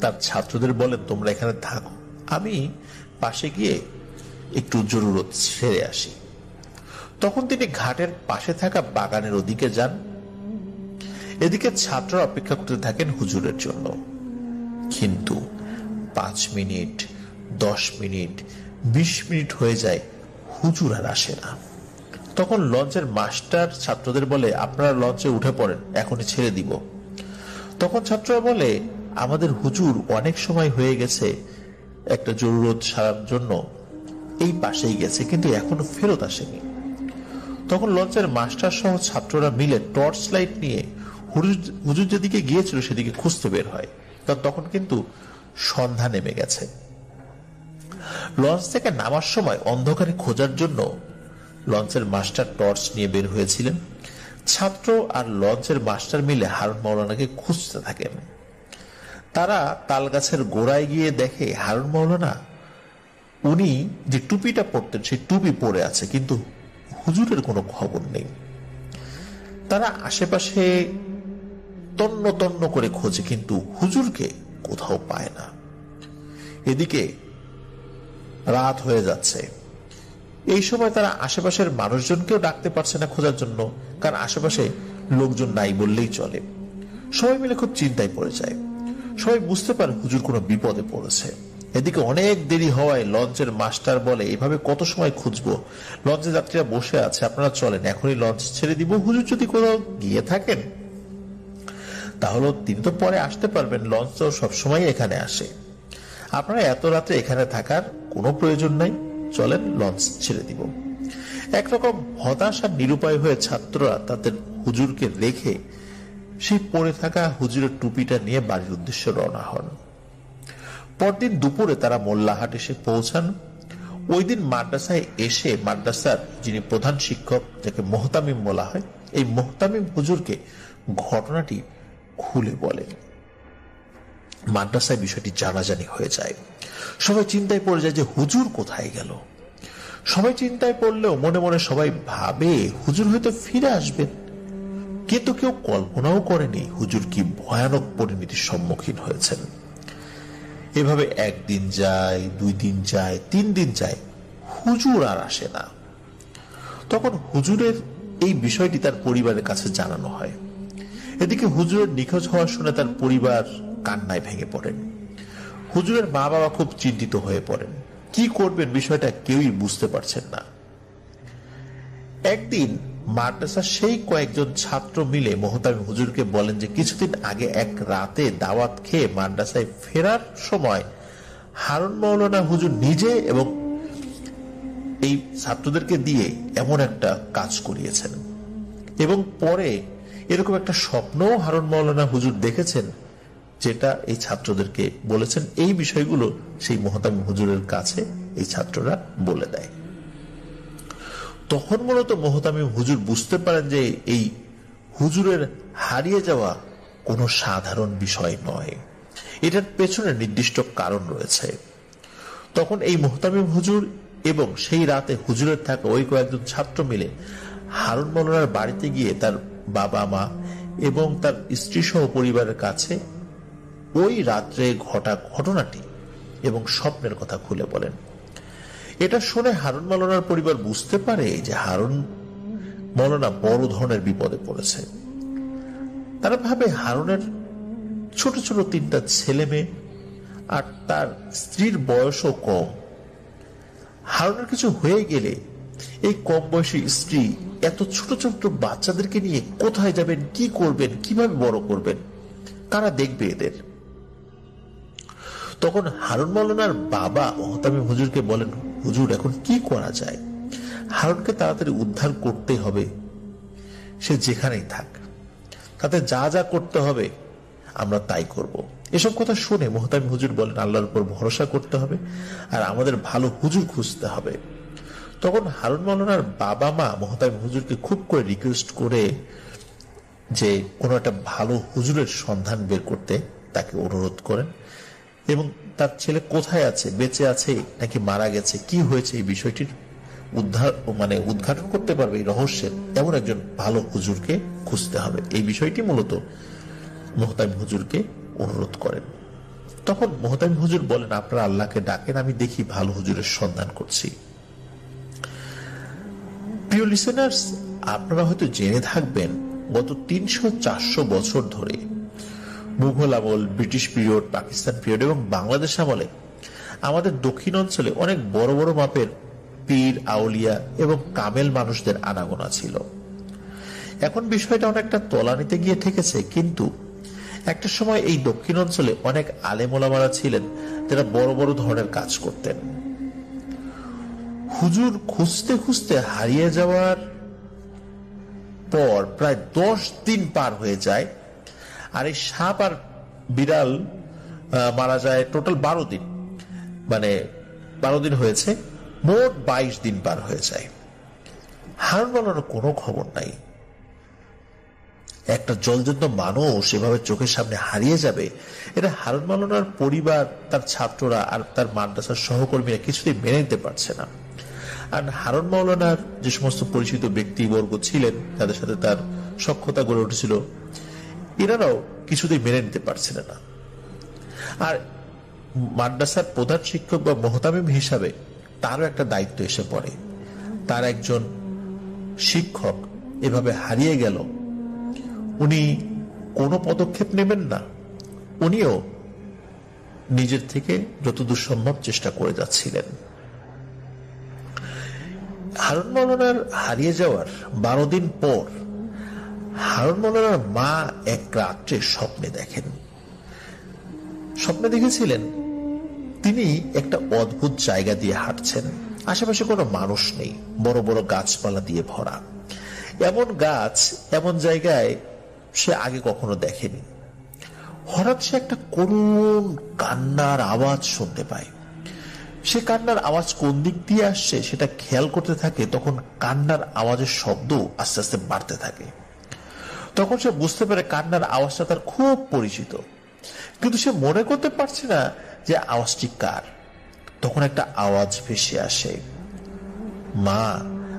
তার ছাত্রদের বলেন, তোমরা এখানে থাকো, আমি পাশে গিয়ে একটু জরুরত সেরে আসি। তখন তিনি ঘাটের পাশে থাকা বাগানের ওদিকে যান। এদিকে ছাত্ররা অপেক্ষা করতে থাকেন হুজুরের জন্য। কিন্তু ৫ মিনিট, ১০ মিনিট, ২০ মিনিট হয়ে যায়, হুজুর আর আসে না। তখন লঞ্চের মাস্টার ছাত্রদের বলে, আপনারা লঞ্চে উঠে পড়েন, এখনই ছেড়ে দিব। তখন ছাত্ররা বলে, আমাদের হুজুর অনেক সময় হয়ে গেছে একটা জরুরত সারার জন্য এই পাশেই গেছে, কিন্তু এখনো ফেরত আসেনি। তখন লঞ্চের মাস্টার সহ ছাত্ররা মিলে টর্চ লাইট নিয়ে হুজুর যেদিকে গিয়েছিল সেদিকে খুঁজতে বের হয়। তখন কিন্তু সন্ধ্যা নেমে গেছে। লঞ্চ থেকে নামার সময় অন্ধকারে খোঁজার জন্য লঞ্চের মাস্টার টর্চ নিয়ে বের হয়েছিলেন। ছাত্র আর লঞ্চের মাস্টার মিলে হারুন মাওলানাকে খুঁজতে থাকেন। তারা তাল গাছের গোড়ায় গিয়ে দেখে হারুন মাওলানা উনি যে টুপিটা পরতেন সেই টুপি পরে আছে, কিন্তু হুজুরের কোনো খবর নেই। তারা আশেপাশে তন্ন তন্ন করে খোঁজে, কিন্তু হুজুরকে কোথাও পায় না। এদিকে রাত হয়ে যাচ্ছে। এই সময় তারা আশেপাশের মানুষজনকেও ডাকতে পারছে না খোঁজার জন্য, কারণ আশেপাশে লোকজন নাই বললেই চলে। সবাই মিলে খুব চিন্তায় পড়ে যায়। সবাই বুঝতে পারে হুজুর কোনো বিপদে পড়েছে। এদিকে অনেক দেরি হওয়ায় লঞ্চের মাস্টার বলে, এভাবে কত সময় খুঁজবো, লঞ্চে যাত্রীরা বসে আছে, আপনারা চলেন, এখনই লঞ্চ ছেড়ে দিব। হুজুর যদি কোথাও গিয়ে থাকেন তাহলে তিনি তো পরে আসতে পারবেন, লঞ্চ তো সবসময় এখানে আসে, আপনারা এত রাতে এখানে থাকার কোনো প্রয়োজন নাই, চলেন লঞ্চ ছেড়ে দিব। একরকম হতাশ আর নিরুপায় হয়ে ছাত্ররা তাদের হুজুরকে রেখে সেই পড়ে থাকা হুজুরের টুপিটা নিয়ে বাড়ির উদ্দেশ্যে রওনা হন। পরদিন দুপুরে তারা মোল্লাহাট এসে পৌঁছান। ওই দিন মাদ্রাসায় এসে মাদ্রাসার যিনি প্রধান শিক্ষক, যাকে মোহতামিম বলা হয়, এই মোহতামিম হুজুরকে ঘটনাটি খুলে বলেন। মাদ্রাসায় বিষয়টি জানাজানি হয়ে যায়। সবাই চিন্তায় পড়ে যায় যে হুজুর কোথায় গেল। সবাই চিন্তায় পড়লেও মনে মনে সবাই ভাবে হুজুর হয়তো ফিরে আসবেন, কিন্তু কেউ কল্পনাও করেনি হুজুর কি ভয়ানক পরিণতির সম্মুখীন হয়েছেন। এভাবে একদিন যায়, 2 দিন যায়, 3 দিন যায়, হুজুর আর আসে না। তখন হুজুরের এই বিষয়টি তার পরিবারের কাছে জানানো হয়। এদিকে হুজুরের নিখোঁজ হওয়া শুনে তার পরিবার কান্নায় ভেঙে পড়েন। হুজুরের মা বাবা খুব চিন্তিত হয়ে পড়েন, কি করবেন বিষয়টা কেউই বুঝতে পারছেন না। একদিন মাদ্রাসার সেই কয়েকজন ছাত্র মিলে মোহতামিম হুজুরকে বলেন যে কিছুদিন আগে এক রাতে দাওয়াত খেয়ে মাদ্রাসায় ফেরার সময় হারুন মাওলানা হুজুর নিজে এবং এই ছাত্রদেরকে দিয়ে এমন একটা কাজ করিয়েছেন, এবং পরে এরকম একটা স্বপ্নও হারুন মাওলানা হুজুর দেখেছেন, যেটা এই ছাত্রদেরকে বলেছেন। এই বিষয়গুলো সেই মোহতামিম হুজুরের কাছে এই ছাত্ররা বলে দেয়। তখন মূলত মোহতামিম হুজুর বুঝতে পারেন যে এই হুজুরের হারিয়ে যাওয়া কোনো সাধারণ বিষয় নয়, এটার পেছনে নির্দিষ্ট কারণ রয়েছে। তখন এই মোহতামিম হুজুর এবং সেই রাতে হুজুরের থাকা ওই কয়েকজন ছাত্র মিলে হারুন মাওলানার বাড়িতে গিয়ে তার বাবা মা এবং তার স্ত্রী সহ পরিবারের কাছে ওই রাত্রে ঘটা ঘটনাটি এবং স্বপ্নের কথা খুলে বলেন। এটা শুনে হারুন মাওলানার পরিবার বুঝতে পারে যে হারুন মাওলানা বড় ধরনের বিপদে পড়েছে। তারা ভাবে হারুনের ছোট ছোট 3টা ছেলে মেয়ে আর তার স্ত্রীর বয়সও কম। হারুনের কিছু হয়ে গেলে এই কম বয়সী স্ত্রী এত ছোট ছোট বাচ্চাদেরকে নিয়ে কোথায় যাবেন, কি করবেন, কিভাবে বড় করবেন, কারা দেখবে এদের। তখন হারুন মাওলানার বাবা মোহতামিম হুজুরকে বলেন, হুজুর এখন কি করা যায়, হারুনকে তাড়াতাড়ি উদ্ধার করতে হবে, সে যেখানেই থাক, তাতে যা যা করতে হবে আমরা তাই করব। এসব কথা শুনে মোহতামিম হুজুর বলেন, আল্লাহর উপর ভরসা করতে হবে আর আমাদের ভালো হুজুর খুঁজতে হবে। তখন হারুন মাওলানার বাবা মা মোহতামিম হুজুরকে খুব করে রিকোয়েস্ট করে যে কোনো একটা ভালো হুজুরের সন্ধান বের করতে তাকে অনুরোধ করেন, এবং তার ছেলে কোথায় আছে, বেঁচে আছে নাকি মারা গেছে, কি হয়েছে এই বিষয়টির উদ্ঘাটন করতে পারবে এই রহস্যের এমন একজন ভালো হুজুরকে খুঁজতে হবে। এই বিষয়টি মূলত মোহতামিম হুজুরকে অনুরোধ করেন। তখন মোহতামিম হুজুর বলেন, আপনারা আল্লাহকে ডাকেন, আমি দেখি ভালো হুজুরের সন্ধান করছি। প্রিয় লিসেনার্স, আপনারা হয়তো জেনে থাকবেন গত 300-400 বছর ধরে মুঘল আমল, ব্রিটিশ পিরিয়ড, পাকিস্তান পিরিয়ড এবং বাংলাদেশ আমলে আমাদের দক্ষিণ অঞ্চলে অনেক বড় বড় মাপের পীর, আউলিয়া এবং কামেল মানুষদের আনাগোনা ছিল। এখন বিষয়টা অনেকটা তলানিতে গিয়ে ঠেকেছে, কিন্তু একটা সময় এই দক্ষিণ অঞ্চলে অনেক আলেম ওলামারা ছিলেন যারা বড় বড় ধরনের কাজ করতেন। হুজুর খুঁজতে খুঁজতে হারিয়ে যাওয়ার পর প্রায় 10 দিন পার হয়ে যায়, আর এই সাপ আর বিড়াল মারা যায় টোটাল 12 দিন, 12 দিন হয়েছে, মোট 22 দিন পার হয়ে যায়। হারুন মাওলানার কোনো খবর নাই। একটা জলজন্ত মানুষ এভাবে চোখের সামনে হারিয়ে যাবে, এটা হারুন মাওলানার পরিবার, তার ছাত্ররা আর তার মাদ্রাসার সহকর্মীরা কিছুতেই মেনে নিতে পারছে না। আর হারুন মাওলানার যে সমস্ত পরিচিত ব্যক্তিবর্গ ছিলেন, যাদের সাথে তার সখ্যতা গড়ে উঠেছিল, এনারাও কিছুতেই মেনে নিতে পারছিলেন না। আর মাদ্রাসার প্রধান শিক্ষক বা মুহতামিম হিসাবে তারও একটা দায়িত্ব এসে পড়ে। তার একজন শিক্ষক এভাবে হারিয়ে গেল, উনি কোনো পদক্ষেপ নেবেন না। উনিও নিজের থেকে যতদূর সম্ভব চেষ্টা করে যাচ্ছিলেন। হারুন মাওলানার হারিয়ে যাওয়ার 12 দিন পর হারুন মাওলানার মা এক রাত্রে স্বপ্নে দেখেছিলেন তিনি একটা অদ্ভুত জায়গা দিয়ে হাঁটছেন। আশেপাশে কোনো মানুষ নেই, বড় বড় গাছপালা দিয়ে ভরা। এমন গাছ, এমন জায়গায় সে আগে কখনো দেখেনি। হঠাৎ সে একটা করুণ কান্নার আওয়াজ শুনতে পায়। সে কান্নার আওয়াজ কোন দিক দিয়ে আসছে সেটা খেয়াল করতে থাকে। তখন কান্নার আওয়াজের শব্দ আস্তে আস্তে বাড়তে থাকে। তখন সে বুঝতে পারে কান্নার আওয়াজটা তার খুব পরিচিত, কিন্তু সে মনে করতে পারছে না যে আওয়াজটি কার। তখন একটা আওয়াজ ভেসে আসে, মা,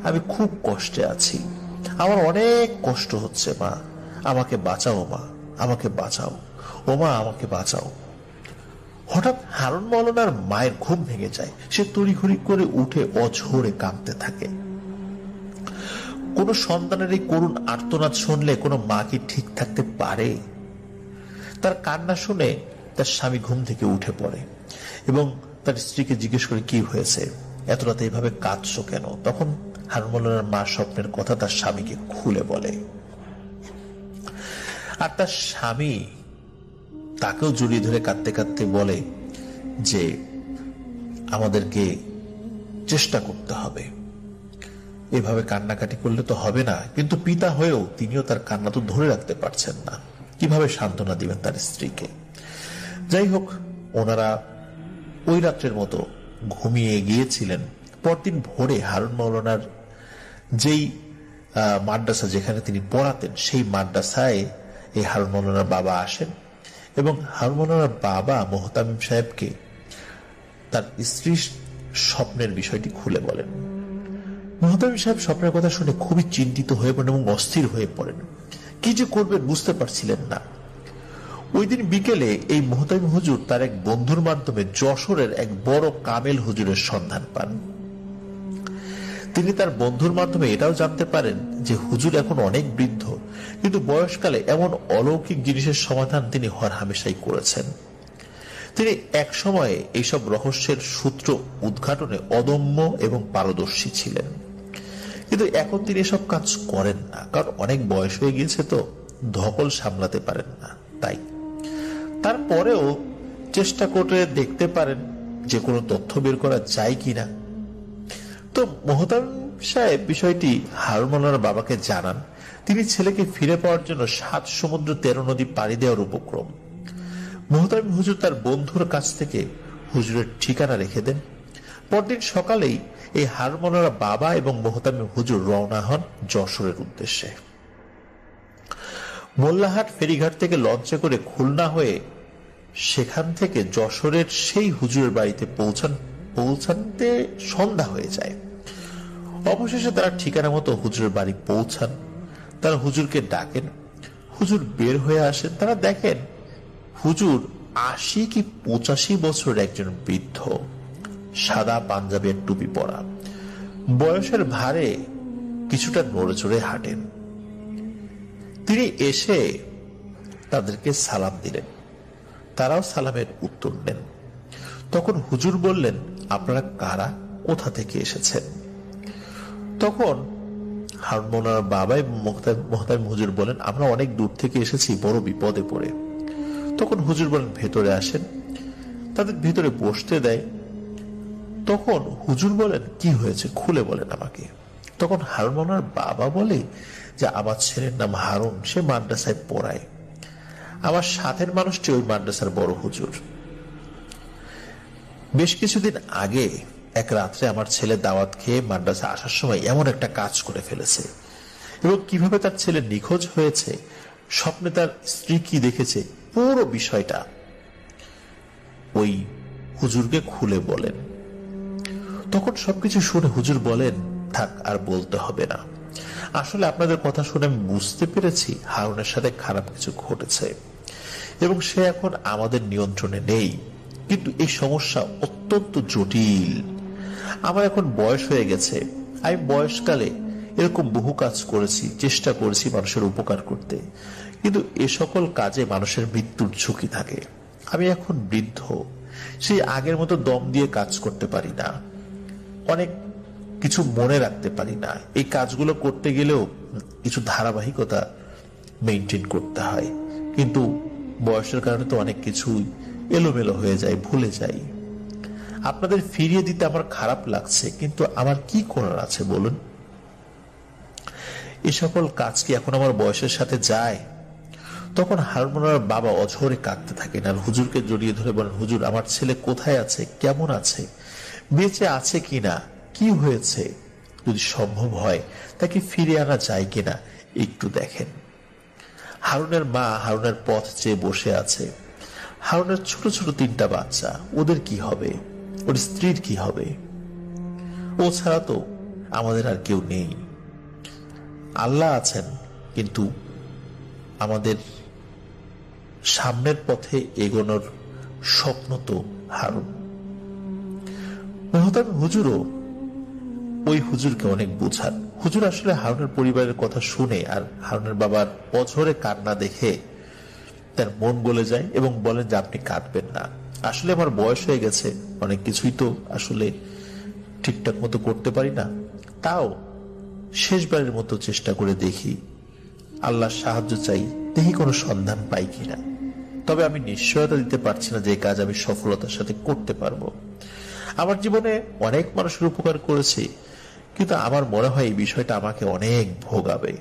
আমি খুব কষ্টে আছি, আমার অনেক কষ্ট হচ্ছে, মা আমাকে বাঁচাও, মা আমাকে বাঁচাও, ও মা আমাকে বাঁচাও। হঠাৎ হারুন মাওলানার মায়ের ঘুম ভেঙে যায়। সে তড়িঘড়ি করে উঠে অঝোরে কাঁদতে থাকে। কোন সন্তানের এই করুণ আর্তনাদ শুনলে কোনো মা কি ঠিক থাকতে পারে? তার কান্না শুনে তার স্বামী ঘুম থেকে উঠে পড়ে এবং তার স্ত্রীকে জিজ্ঞেস করে, কি হয়েছে, এত রাতে এইভাবে কাঁদছো কেন? তখন হারুন মাওলানার মা স্বপ্নের কথা তার স্বামীকে খুলে বলে। আর তার স্বামী তাকেও জড়িয়ে ধরে কাঁদতে কাঁদতে বলে যে আমাদেরকে চেষ্টা করতে হবে, এভাবে কান্নাকাটি করলে তো হবে না। কিন্তু পিতা হয়েও তিনিও তার কান্না তো ধরে রাখতে পারছেন না, কিভাবে সান্ত্বনা দিবেন তার স্ত্রীকে। যাই হোক, ওনারা ওই রাত্রের মতো ঘুমিয়ে গিয়েছিলেন। পরদিন ভোরে হারুন মাওলানার যেই মাদ্রাসা যেখানে তিনি পড়াতেন, সেই মাদ্রাসায় এই হারুন মাওলানার বাবা আসেন এবং হারুন মাওলানার বাবা মুহতামিম সাহেবকে তার স্ত্রীর স্বপ্নের বিষয়টি খুলে বলেন। মুহতামিম সাহেব স্বপ্নের কথা শুনে খুবই চিন্তিত হয়ে পড়েন এবং অস্থির হয়ে পড়েন। কি যে করবেন বুঝতে পারছিলেন না। ওই দিন বিকেলে এই মুহতামিম হুজুর তার এক বন্ধুর মাধ্যমে যশোরের এক বড় কামেল হুজুরের সন্ধান পান। তিনি তার বন্ধুর মাধ্যমে এটাও জানতে পারেন যে হুজুর এখন অনেক বৃদ্ধ, কিন্তু বয়সকালে এমন অলৌকিক জিনিসের সমাধান তিনি হরহামেশাই করেছেন। তিনি এক সময়ে এইসব রহস্যের সূত্র উদ্ঘাটনে অদম্য এবং পারদর্শী ছিলেন। কিন্তু এখন তিনি এসব কাজ করেন না, কারণ অনেক বয়স হয়ে গিয়েছে, তো ধকল সামলাতে পারেন না। তাই তারপরেও চেষ্টা করে দেখতে পারেন যে কোনো তথ্য বের করা যায় কিনা। তো মুহতামিম সাহেব বিষয়টি হারুন মাওলানার বাবাকে জানান। তিনি ছেলেকে ফিরে পাওয়ার জন্য 7 সমুদ্র 13 নদী পাড়ি দেওয়ার উপক্রম। মুহতামিম হুজুর তার বন্ধুর কাছ থেকে হুজুরের ঠিকানা রেখে দেন। পরদিন সকালেই এই হারুন মাওলানার বাবা এবং মুহতামিম হুজুর রওনা হন যশোরের উদ্দেশ্যে। মোল্লাহাট ফেরিঘাট থেকে লঞ্চে করে খুলনা হয়ে সেখান থেকে যশোরের সেই হুজুরের বাড়িতে পৌঁছাতে সন্ধ্যা হয়ে যায়। অবশেষে তারা ঠিকানা মতো হুজুরের বাড়ি পৌঁছান। তারা হুজুরকে ডাকেন, হুজুর বের হয়ে আসেন। তারা দেখেন হুজুর 80 কি 85 বছরের একজন বৃদ্ধ, সাদা পাঞ্জাবের টুপি পরা, বয়সের ভারে কিছুটা নড়ে চড়ে হাঁটেন। তিনি এসে তাদেরকে সালাম দিলেন, তারাও সালামের উত্তর দেন। তখন হুজুর বললেন, আপনারা কারা, কোথা থেকে এসেছেন? তখন হারুন মাওলানার বাবা এবং মুহতামিম হুজুর বলেন, আমরা অনেক দূর থেকে এসেছি, বড় বিপদে পড়ে। তখন হুজুর বলেন, ভেতরে আসেন। তাদের ভেতরে বসতে দেয়। তখন হুজুর বলেন, কি হয়েছে খুলে বলেন আমাকে। তখন হারুন মাওলানার বাবা বলে যে আমার ছেলের নাম হারুন, সে মাদ্রাসায় পড়ায়, আমার সাথের মানুষটি ওই মাদ্রাসার বড় হুজুর। বেশ কিছুদিন আগে এক রাত্রে আমার ছেলে দাওয়াত খেয়ে মাদ্রাসা আসার সময় এমন একটা কাজ করে ফেলেছে এবং কিভাবে তার ছেলে নিখোঁজ হয়েছে স্বপ্নে তার স্ত্রী কি দেখেছে পুরো বিষয়টা ওই হুজুরকে খুলে বলেন। তখন সবকিছু শুনে হুজুর বলেন, থাক আর বলতে হবে না, আসলে আপনাদের কথা শুনে আমি বুঝতে পেরেছি হারুনের সাথে খারাপ কিছু ঘটেছে এবং সে এখন আমাদের নিয়ন্ত্রণে নেই। কিন্তু এই সমস্যা অত্যন্ত জটিল। আমার এখন বয়স হয়ে গেছে, আমি বয়সকালে এরকম বহু কাজ করেছি, চেষ্টা করেছি মানুষের উপকার করতে, কিন্তু এ সকল কাজে মানুষের মৃত্যুর ঝুঁকি থাকে। আমি এখন বৃদ্ধ, সেই আগের মতো দম দিয়ে কাজ করতে পারি না, অনেক কিছু মনে রাখতে পারি না। এই কাজগুলো করতে গেলেও কিছু ধারাবাহিকতা মেনটেন করতে হয়, কিন্তু বয়সের কারণে তো অনেক কিছুই এলোমেলো হয়ে যায়, ভুলে যাই। আপনাদের ফিরিয়ে দিতে আমার খারাপ লাগছে, কিন্তু আমার কি করার আছে বলুন? এ সকল কাজ কি এখন আমার বয়সের সাথে যায়? তখন হারুনের বাবা অঝরে কাঁদতে থাকেন আর হুজুরকে জড়িয়ে ধরে বলেন, হুজুর, আমার ছেলে কোথায় আছে, কেমন আছে, বেঁচে আছে কিনা, কি হয়েছে? যদি সম্ভব হয় তাকে ফিরে আনা যায় কিনা একটু দেখেন। হারুনের মা হারুনের পথ চেয়ে বসে আছে। হারুনের ছোট ছোট 3টা বাচ্চা, ওদের কি হবে? ওর স্ত্রীর কি হবে? ও ছাড়া তো আমাদের আর কেউ নেই। আল্লাহ আছেন, কিন্তু আমাদের সামনের পথে এগোনোর স্বপ্ন তো হারুন। হুজুরও ওই হুজুরকে অনেক বোঝান। হুজুর আসলে হারুনের পরিবারের কথা শুনে আর হারুনের বাবার অঝরে কান্না দেখে তার মন গলে যায় এবং বলেন যে আপনি কাঁদবেন না, আসলে আমার বয়স হয়ে গেছে, অনেক কিছুই তো আসলে ঠিকঠাক মতো করতে পারি না, তাও শেষবারের মতো চেষ্টা করে দেখি, আল্লাহর সাহায্য চাই, দেখি কোনো সন্ধান পাই কিনা। তবে আমি নিশ্চয়তা দিতে পারছি না যে কাজ আমি সফলতার সাথে করতে পারবো। আমার জীবনে অনেক মানুষের উপকার করেছি, কিন্তু আমার মনে হয় এই বিষয়টা আমাকে অনেক ভোগাবে।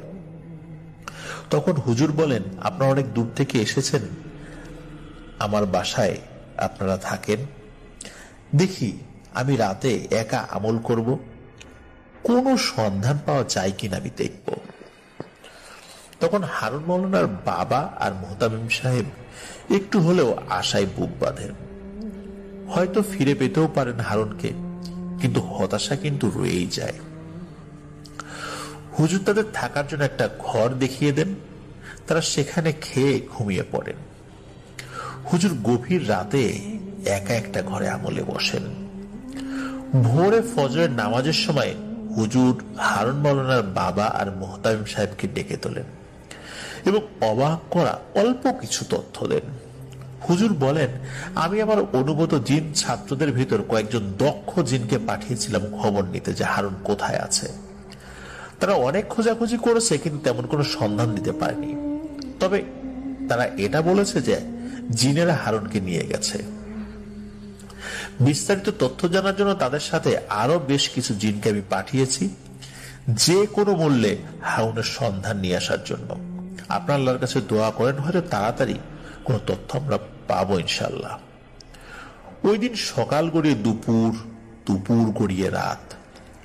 তখন হুজুর বলেন, আপনারা অনেক দূর থেকে এসেছেন, আমার বাসায় আপনারা থাকেন, দেখি আমি রাতে একা আমল করব, কোনো সন্ধান পাওয়া যায় কিনা আমি দেখব। তখন হারুন মৌলানার বাবা আর মুহতামিম সাহেব একটু হলেও আশায় বুক বাঁধেন, হয়তো ফিরে পেতেও পারেন হারুনকে, কিন্তু হতাশা কিন্তু রয়েই যায়। হুজুর তাদের থাকার জন্য একটা ঘর দেখিয়ে দেন, তারা সেখানে খেয়ে ঘুমিয়ে পড়েন। হুজুর গভীর রাতে একা একটা ঘরে আমলে বসেন। ভোরে ফজরের নামাজের সময় হুজুর হারুন মৌলানার বাবা আর মুহতামিম সাহেবকে ডেকে তোলেন এবং অবাক করা অল্প কিছু তথ্য দেন। হুজুর বলেন, আমি আমার অনুগত জিন ছাত্রদের ভিতর কয়েকজন দক্ষ জিনকে পাঠিয়েছিলাম খবর নিতে যে হারুন কোথায় আছে। তারা অনেক খোঁজাখুঁজি করেছে, কিন্তু তেমন কোনো সন্ধান দিতে পারেনি। তবে তারা এটা বলেছে যে জিনেরা হারুনকে নিয়ে গেছে। বিস্তারিত তথ্য জানার জন্য তাদের সাথে আরো বেশ কিছু জিনকে আমি পাঠিয়েছি, যে কোনো মূল্যে হারুনের সন্ধান নিয়ে আসার জন্য। আপনার আল্লাহর কাছে দোয়া করেন, হয়তো তাড়াতাড়ি কোনো তথ্য আমরা পাবো ইনশাল্লাহ। ওই দিন সকাল গড়িয়ে দুপুর, দুপুর গড়িয়ে রাত,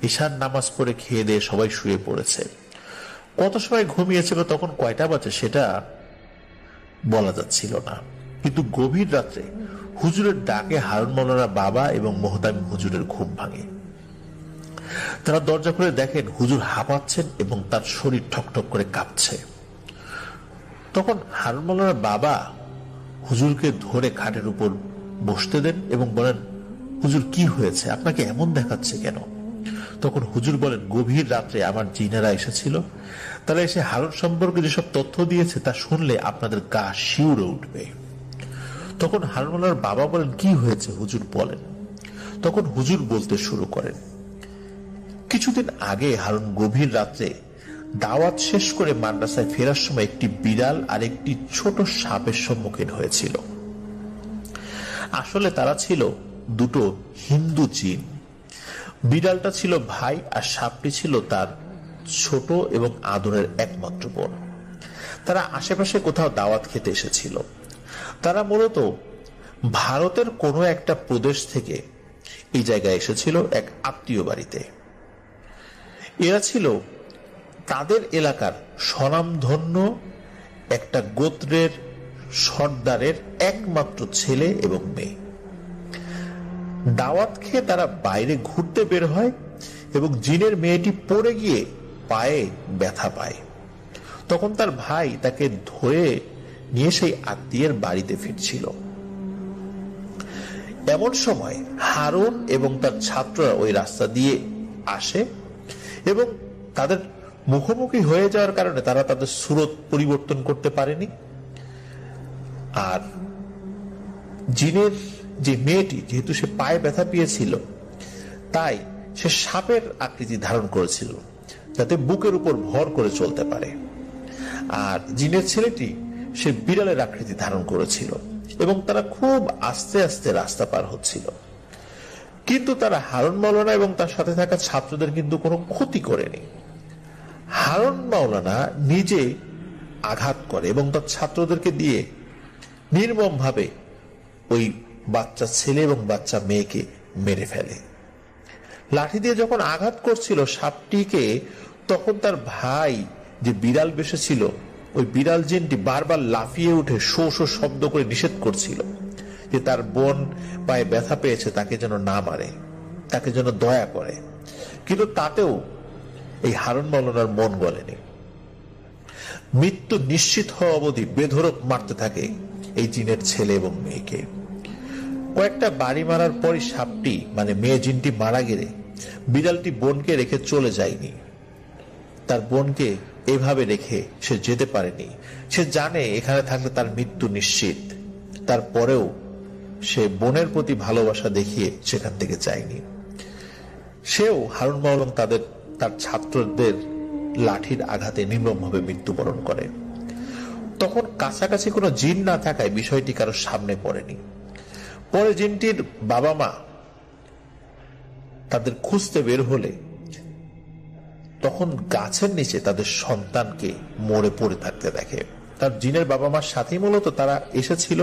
ঈশার নামাজ পড়ে খেয়ে দিয়ে সবাই শুয়ে পড়েছে। কত সময় ঘুমিয়েছিল, তখন কয়টা বাজে সেটা বলা যাচ্ছিল না, কিন্তু গভীর রাত্রে হুজুরের ডাকে হারুন মৌলানা বাবা এবং মুহতামিম হুজুরের ঘুম ভাঙে। তারা দরজা খুলে দেখেন হুজুর হাঁপাচ্ছেন এবং তার শরীর ঠকঠক করে কাঁপছে। তখন হারুন মৌলানা বাবা হুজুরকে ধরে খাটের উপর বসতে দেন এবং বলেন, হুজুর কি হয়েছে, আপনাকে এমন দেখাচ্ছে কেন? তখন হুজুর বলেন, গভীর রাত্রে আমার জিনেরা এসেছিল, তারা এসে হারুন সম্পর্কে যেসব তথ্য দিয়েছে তা শুনলে আপনাদের গা শিউরে উঠবে। তখন হারুন মৌলানার বাবা বলেন, কি হয়েছে হুজুর বলেন। তখন হুজুর বলতে শুরু করেন, কিছুদিন আগে হারুন গভীর রাত্রে দাওয়াত শেষ করে মাদ্রাসায় ফেরার সময় একটি বিড়াল আর একটি ছোট সাপের সম্মুখীন হয়েছিল। আসলে তারা ছিল দুটো হিন্দু জিন। বিড়ালটা ছিল ভাই আর সাপটি ছিল তার ছোট এবং আদরের একমাত্র বোন। তারা আশেপাশে কোথাও দাওয়াত খেতে এসেছিল। তারা মূলত ভারতের কোনো একটা প্রদেশ থেকে এই জায়গায় এসেছিল এক আত্মীয় বাড়িতে। এরা ছিল তাদের এলাকার স্বনামধন্য একটা গোত্রের সর্দারের একমাত্র ছেলে এবং মেয়ে। দাওয়াত খেয়ে তারা বাইরে ঘুরতে বের হয় এবং জিনের মেয়েটি পড়ে গিয়ে পায়ে ব্যথা পায়। তখন তার ভাই তাকে ধরে নিয়ে সেই আত্মীয়ের বাড়িতে ফিরছিল। এমন সময় হারুন এবং তার ছাত্ররা ওই রাস্তা দিয়ে আসে এবং তাদের মুখোমুখি হয়ে যাওয়ার কারণে তারা তাদের সুরত পরিবর্তন করতে পারেনি। আর জিনের যে মেয়েটি, যেহেতু সে পায়ে ব্যথা পেয়েছিল, তাই সে সাপের আকৃতি ধারণ করেছিল যাতে বুকের উপর ভর করে চলতে পারে। আর জিনের ছেলেটি সে বিড়ালের আকৃতি ধারণ করেছিল এবং তারা খুব আস্তে আস্তে রাস্তা পার হচ্ছিল। কিন্তু তারা হারুন মাওলানা এবং তার সাথে থাকা ছাত্রদের কিন্তু কোনো ক্ষতি করেনি। হারুন মাওলানা নিজে আঘাত করে এবং তার ছাত্রদেরকে দিয়ে নির্মমভাবে ওই বাচ্চা ছেলে এবং বাচ্চা মেয়েকে মেরে ফেলে। লাঠি দিয়ে যখন আঘাত করছিল সাপটিকে, তখন তার ভাই যে বিড়াল বেসেছিল, ওই বিড়াল জিনটি বারবার লাফিয়ে উঠে শো শো শব্দ করে নিষেধ করছিল যে তার বোন পায়ে ব্যথা পেয়েছে, তাকে যেন না মারে, তাকে যেন দয়া করে। কিন্তু তাতেও এই হারুন মাওলানার মন গলেনি। মৃত্যু নিশ্চিত হওয়া অবধি বেধড়ক মারতে থাকে এই জিনের ছেলে এবং মেয়েকে। কয়েকটা বাড়ি মারার পরই সাপটি মানে মেয়ে জিনটি মারা গেলে বিড়ালটি বোনকে রেখে চলে যায়নি। তার বোনকে এভাবে রেখে সে যেতে পারেনি। সে জানে এখানে থাকলে তার মৃত্যু নিশ্চিত। তারপরেও সে বোনের প্রতি ভালোবাসা দেখিয়ে সেখান থেকে যায়নি। সেও হারুন মাওলানা তার ছাত্রদের লাঠির আঘাতে নির্মমভাবে মৃত্যুবরণ করে। তখন কাছাকাছি কোনো জিন না থাকায় বিষয়টি কারো সামনে পড়েনি। পরে জিনটির বাবা মা তাদের খুঁজতে বের হলে তখন গাছের নিচে তাদের সন্তানকে মরে পড়ে থাকতে দেখে। তার জিনের বাবা মার সাথেই মূলত তারা এসেছিল,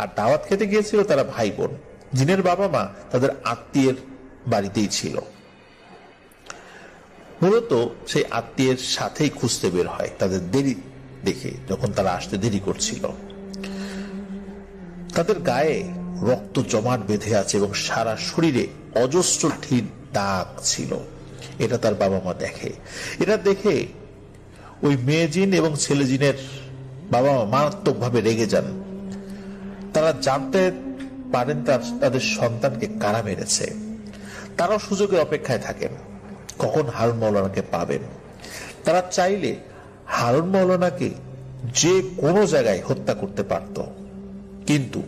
আর দাওয়াত খেতে গিয়েছিল তারা ভাই বোন। জিনের বাবা মা তাদের আত্মীয়ের বাড়িতেই ছিল। মূলত সেই আত্মীয়ের সাথেই খুঁজতে বের হয় তাদের দেরি দেখে, যখন তারা আসতে দেরি করছিল। তাদের গায়ে রক্ত জমাট বেঁধে আছে এবং সারা শরীরে অজস্র লাঠির দাগ ছিল। এটা তার বাবা মা দেখে। এটা দেখে ওই মেয়ে জিন এবং ছেলে জিনের বাবা মা মারাত্মকভাবে রেগে যান। তারা জানতে পারেন তাদের সন্তানকে কারা মেরেছে। তারাও সুযোগের অপেক্ষায় থাকেন কখন হারুন মাওলানাকে পাবেন। তারা চাইলে হারুন মাওলানাকে যে কোনো জায়গায় হত্যা করতে পারত, কিন্তু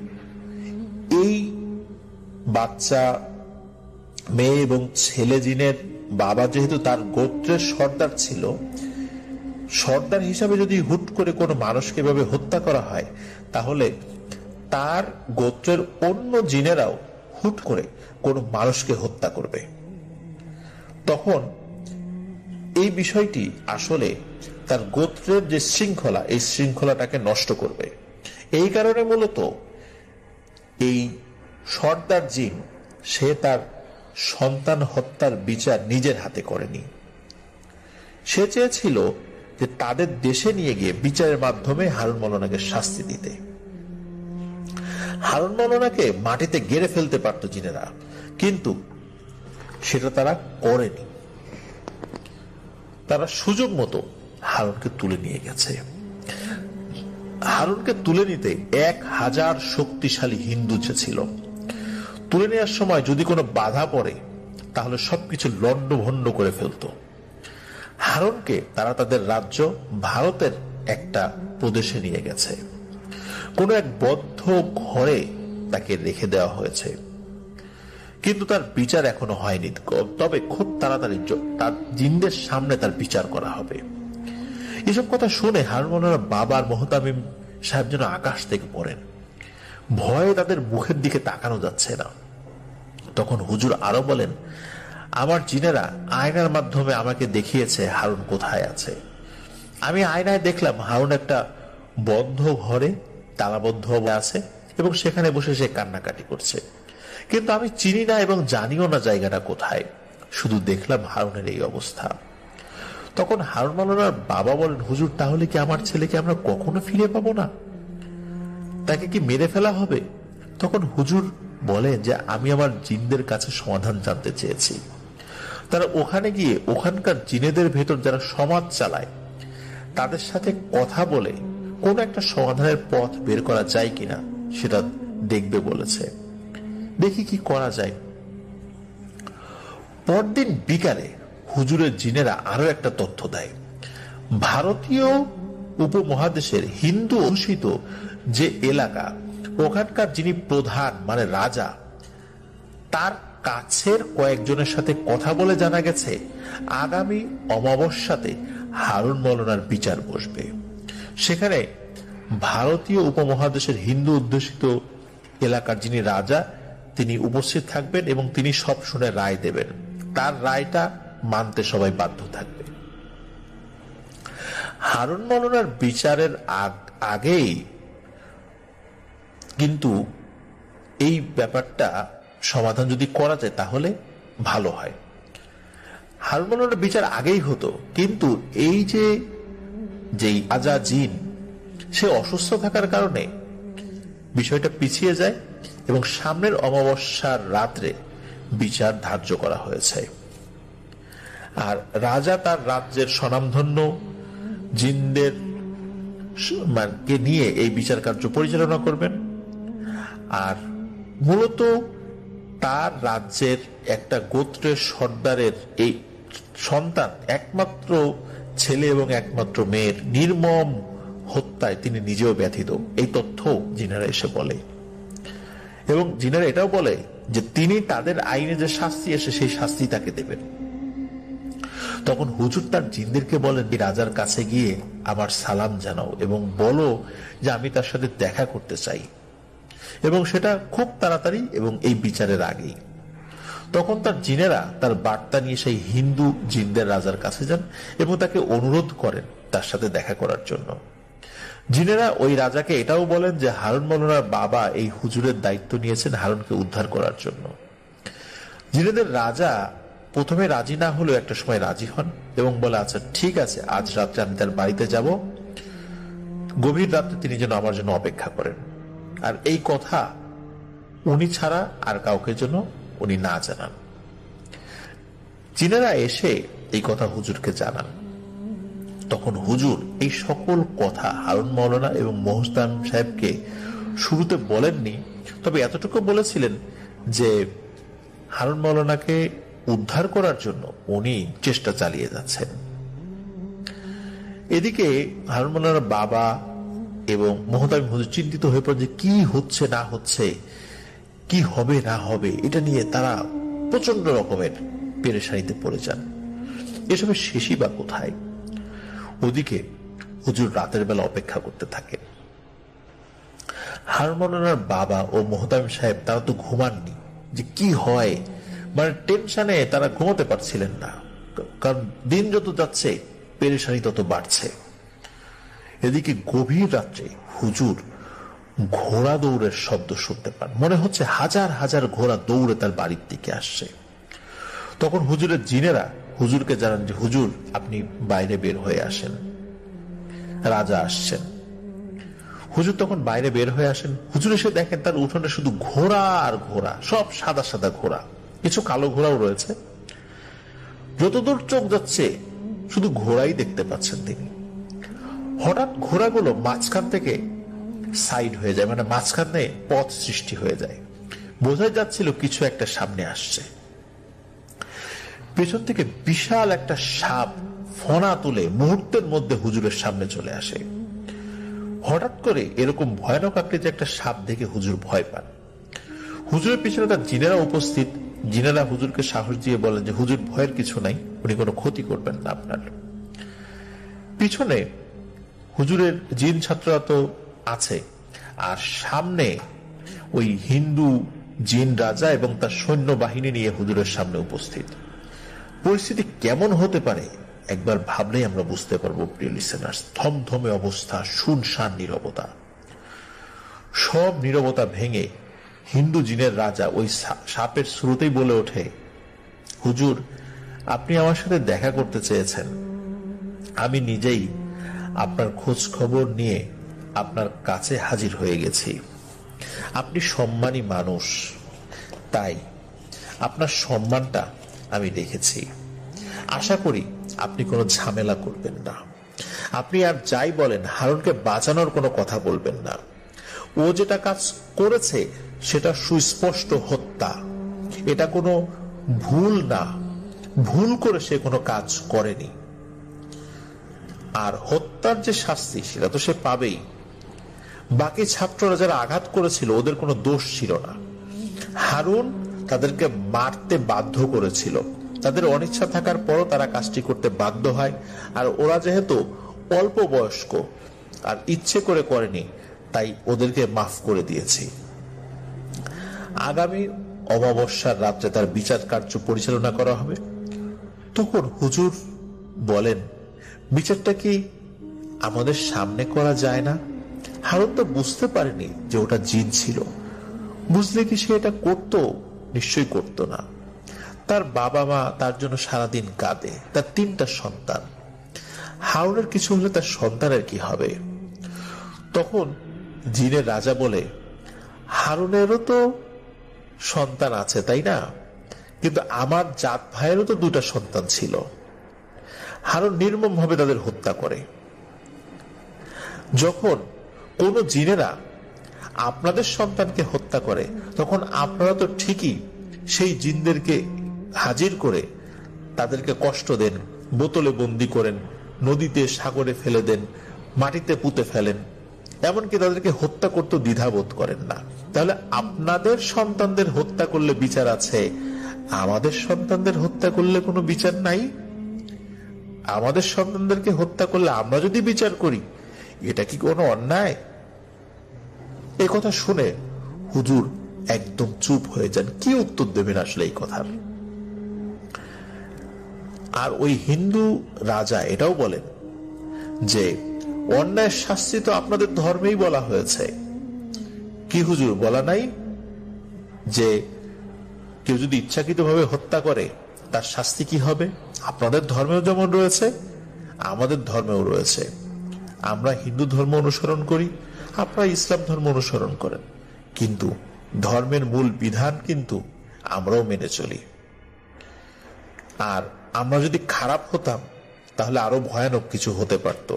এই বাচ্চা মেয়ে এবং ছেলে জিনের বাবা যেহেতু তার গোত্রের সর্দার ছিল, সর্দার হিসাবে যদি হুট করে কোনো মানুষকে এভাবে হত্যা করা হয়, তাহলে তার গোত্রের অন্য জিনেরাও হুট করে কোনো মানুষকে হত্যা করবে। তখন এই বিষয়টি আসলে তার গোত্রের যে শৃঙ্খলা, এই শৃঙ্খলাটাকে নষ্ট করবে। এই কারণে মূলত এই সর্দার জিন সে তার সন্তান হত্যার বিচার নিজের হাতে করেনি। সে চেয়েছিল যে তাদের দেশে নিয়ে গিয়ে বিচারের মাধ্যমে হারুন মাওলানাকে শাস্তি দিতে। হারুন মাওলানাকে মাটিতে গেড়ে ফেলতে পারত জিনেরা, কিন্তু সেটা তারা করেনি। তারা সুযোগ মতো হারুনকে তুলে নিয়ে গেছে। হারুনকে তুলে নিতে 1000 শক্তিশালী হিন্দু যে ছিল, তুলে নেওয়ার সময় যদি কোনো বাধা পড়ে তাহলে সবকিছু লন্ডভন্ড করে ফেলত। হারুনকে তারা তাদের রাজ্য ভারতের একটা প্রদেশে নিয়ে গেছে। কোনো এক বদ্ধ ঘরে তাকে রেখে দেওয়া হয়েছে, কিন্তু তার বিচার এখনো হয়নি। তবে খুব তাড়াতাড়ি তার জিনদের সামনে তার বিচার করা হবে। এসব কথা শুনে হারুন মাওলানার বাবার মোহতামিম সাহেব যেন আকাশ থেকে পড়েন। ভয়ে তাদের মুখের দিকে তাকানো যাচ্ছে না। তখন হুজুর আরো বলেন, আমার জিনেরা আয়নার মাধ্যমে আমাকে দেখিয়েছে হারুন কোথায় আছে। আমি আয়নায় দেখলাম হারুন একটা বন্ধ ঘরে তালাবদ্ধ আছে এবং সেখানে বসে সে কান্নাকাটি করছে, কিন্তু আমি চিনি না এবং জানিও না জায়গাটা কোথায়। শুধু দেখলাম হারুনের এই অবস্থা। তখন হারুন মাওলানার বাবা বলেন, হুজুর তাহলে কি আমার ছেলেকে আমরা কখনো ফিরে পাবো না? তাকে কি মেরে ফেলা হবে? তখন হুজুর বলেন যে আমি আমার জিনদের কাছে সমাধান জানতে চেয়েছি। তারা ওখানে গিয়ে ওখানকার জিনেদের ভেতর যারা সমাজ চালায় তাদের সাথে কথা বলে কোন একটা সমাধানের পথ বের করা যায় কিনা সেটা দেখবে বলেছে। দেখি কি করা যায়। পরদিন বিকালে হুজুরের জিনেরা আরো একটা তথ্য দেয়। ভারতীয় উপমহাদেশের হিন্দু অধ্যুষিত যে এলাকা, ওখানকার যিনি প্রধান মানে রাজা, তার কাছের কয়েকজনের সাথে কথা বলে জানা গেছে আগামী অমাবস্যাতে হারুন মাওলানার বিচার বসবে। সেখানে ভারতীয় উপমহাদেশের হিন্দু অধ্যুষিত এলাকার যিনি রাজা তিনি উপস্থিত থাকবেন এবং তিনি সব শুনে রায় দেবেন। তার রায়টা মানতে সবাই বাধ্য থাকবে। হারুন মাওলানার বিচারের আগেই কিন্তু এই ব্যাপারটা সমাধান যদি করা যায় তাহলে ভালো হয়। হারুন মাওলানার বিচার আগেই হতো, কিন্তু এই যেই রাজা জিন সে অসুস্থ থাকার কারণে বিষয়টা পিছিয়ে যায় এবং সামনের অমাবস্যার রাত্রে বিচার ধার্য করা হয়েছে। আর রাজা তার রাজ্যের স্বনামধন্য জিনদের কে নিয়ে এই বিচার কার্য পরিচালনা করবেন। আর মূলত তার রাজ্যের একটা গোত্রের সর্দারের এই সন্তান একমাত্র ছেলে এবং একমাত্র মেয়ের নির্মম হত্যায় তিনি নিজেও ব্যথিত, এই তথ্য জিনারা এসে বলে। এবং জিনারা এটাও বলে যে তিনি তাদের আইনে যে শাস্তি এসে সেই শাস্তি তাকে দেবেন। তখন হুজুর তার জিনদেরকে বলেন, রাজার কাছে গিয়ে আমার সালাম জানাও এবং বলো যে আমি তার সাথে দেখা করতে চাই, এবং সেটা খুব তাড়াতাড়ি এবং এই বিচারের আগেই। তখন তার জিনেরা তার বার্তা নিয়ে সেই হিন্দু জিনদের রাজার কাছে যান এবং তাকে অনুরোধ করেন তার সাথে দেখা করার জন্য। জিনেরা ওই রাজাকে এটাও বলেন যে হারুন মাওলানার বাবা এই হুজুরের দায়িত্ব নিয়েছেন হারুনকে উদ্ধার করার জন্য। জিনেদের রাজা প্রথমে রাজি না হলেও একটা সময় রাজি হন এবং বলে, আচ্ছা ঠিক আছে, আজ রাত্রে আমি তার বাড়িতে যাব, গভীর রাত্রে তিনি যেন আমার জন্য অপেক্ষা করেন, আর এই কথা উনি ছাড়া আর কাউকে যেন উনি না জানান। জিনেরা এসে এই কথা হুজুরকে জানান। তখন হুজুর এই সকল কথা হারুন মাওলানা এবং মোহতামিম সাহেবকে শুরুতে বলেননি, তবে এতটুকু বলেছিলেন যে হারুন মাওলানাকে উদ্ধার করার জন্য উনি চেষ্টা চালিয়ে যাচ্ছেন। এদিকে হারুন মাওলানার বাবা এবং মোহতামিম হুজুর চিন্তিত হয়ে পড়েন যে কি হচ্ছে না হচ্ছে, কি হবে না হবে, এটা নিয়ে তারা প্রচন্ড রকমের পেরেশানিতে পড়ে যান। এসবের শেষই বা কোথায়? ওদিকে হুজুর রাতের বেলা অপেক্ষা করতে থাকেন। হারুন মাওলানার বাবা ও মোহতামিম সাহেব তারা তো ঘুমাননি, যে কি হয়, মানে টেনশনে তারা ঘুমাতে পারছিলেন না, কারণ দিন যত যাচ্ছে পেরেশানি তত বাড়ছে। এদিকে গভীর রাত্রে হুজুর ঘোড়া দৌড়ের শব্দ শুনতে পান। মনে হচ্ছে হাজার হাজার ঘোড়া দৌড়ে তার বাড়ির দিকে আসছে। তখন হুজুরের জিনেরা হুজুরকে জানান যে হুজুর আপনি বাইরে বের হয়ে আসেন, রাজা আসছেন। হুজুর তখন বাইরে বের হয়ে আসেন। হুজুর এসে দেখেন তার উঠোনে শুধু ঘোড়া আর ঘোড়া, সব সাদা সাদা ঘোড়া, কিছু কালো ঘোড়াও রয়েছে। যতদূর চোখ যাচ্ছে শুধু ঘোড়াই দেখতে পাচ্ছেন তিনি। হঠাৎ ঘোড়াগুলো মাঝখান থেকে সাইড হয়ে যায়, মানে মাঝখানে পথ সৃষ্টি হয়ে যায়। বোঝাই যাচ্ছিল কিছু একটা সামনে আসছে। পেছন থেকে বিশাল একটা সাপ ফনা তুলে মুহূর্তের মধ্যে হুজুরের সামনে চলে আসে। হঠাৎ করে এরকম ভয়ানক আকৃতি একটা সাপ দেখে হুজুর ভয় পান। হুজুরের পিছনে তার জিনেরা উপস্থিত। জিনেরা হুজুরকে সাহস দিয়ে বলেন যে হুজুর ভয়ের কিছু নাই, উনি কোনো ক্ষতি করবেন না আপনার। পিছনে হুজুরের জিন ছাত্ররা তো আছে, আর সামনে ওই হিন্দু জিন রাজা এবং তার সৈন্য বাহিনী নিয়ে হুজুরের সামনে উপস্থিত। পরিস্থিতি কেমন হতে পারে একবার ভাবলেই আমরা বুঝতে পারবো প্রিয় লিসেনার্স। থমথমে অবস্থা, শুনশান নীরবতা। সব নীরবতা ভেঙে হিন্দু জিনের রাজা ওই সাপের শুরুতেই বলে ওঠে, হুজুর আপনি আমার সাথে দেখা করতে চেয়েছেন, আমি নিজেই আপনার খোঁজ খবর নিয়ে আপনার কাছে হাজির হয়ে গেছি। আপনি সম্মানী মানুষ, তাই আপনার সম্মানটা আমি রেখেছি। আশা করি আপনি কোনো ঝামেলা করবেন না। আপনি আর যাই বলেন, হারুনকে বাঁচানোর কোনো কথা বলবেন না। ও যেটা কাজ করেছে সেটা সুস্পষ্ট হত্যা। এটা কোনো ভুল না, ভুল করে সে কোনো কাজ করেনি। আর হত্যার যে শাস্তি সেটা তো সে পাবেই। বাকি ছাত্ররা যারা আঘাত করেছিল ওদের কোনো দোষ ছিল না। হারুন তাদেরকে মারতে বাধ্য করেছিল। তাদের অনিচ্ছা থাকার পরও তারা কাজটি করতে বাধ্য হয়। আর ওরা যেহেতু অল্প বয়স্ক আর ইচ্ছে করে করেনি, তাই ওদেরকে মাফ করে দিয়েছি। আগামী অমাবস্যার রাত্রে তার বিচার কার্য পরিচালনা করা হবে। তখন হুজুর বলেন, বিচারটা কি আমাদের সামনে করা যায় না? হারুন তো বুঝতে পারেনি যে ওটা জিন ছিল। বুঝলে কি সে এটা করত? নিশ্চয়ই করত না। তার বাবা মা তার জন্য সারাদিন কাঁদে। তার 3টা সন্তান। হারুনের কিছু হলে তার সন্তানের কি হবে? তখন জিনের রাজা বলে, হারুনেরও তো সন্তান আছে, তাই না? কিন্তু আমার জাত ভাইয়েরও তো 2টা সন্তান ছিল। হারুন নির্মম ভাবে তাদের হত্যা করে। যখন কোন জিনেরা আপনাদের সন্তানকে হত্যা করে, তখন আপনারা তো ঠিকই সেই জিনদেরকে হাজির করে তাদেরকে কষ্ট দেন, বোতলে বন্দি করেন, নদীতে সাগরে ফেলে দেন, মাটিতে পুঁতে ফেলেন, এমনকি তাদেরকে হত্যা করতে দ্বিধাবোধ করেন না। তাহলে আপনাদের সন্তানদের হত্যা করলে বিচার আছে, আমাদের সন্তানদের হত্যা করলে কোনো বিচার নাই? আমাদের সন্তানদেরকে হত্যা করলে আমরা যদি বিচার করি, এটা কি কোনো অন্যায়? এই কথা শুনে হুজুর একদম চুপ হয়ে যান। কি উত্তর দেবেন আসলে এই কথার? আর ওই হিন্দু রাজা এটাও বলেন যে অন্যায়ের শাস্তি তো আপনাদের ধর্মেই বলা হয়েছে। কি হুজুর, বলা নাই যে কেউ যদি ইচ্ছাকৃতভাবে হত্যা করে তার শাস্তি কি হবে? আপনাদের ধর্মেও যেমন রয়েছে, আমাদের ধর্মেও রয়েছে। আমরা হিন্দু ধর্ম অনুসরণ করি, আপনারা ইসলাম ধর্ম অনুসরণ করেন, কিন্তু ধর্মের মূল বিধান কিন্তু আমরাও মেনে চলি। আর আমরা যদি খারাপ হতাম তাহলে আরো ভয়ানক কিছু হতে পারত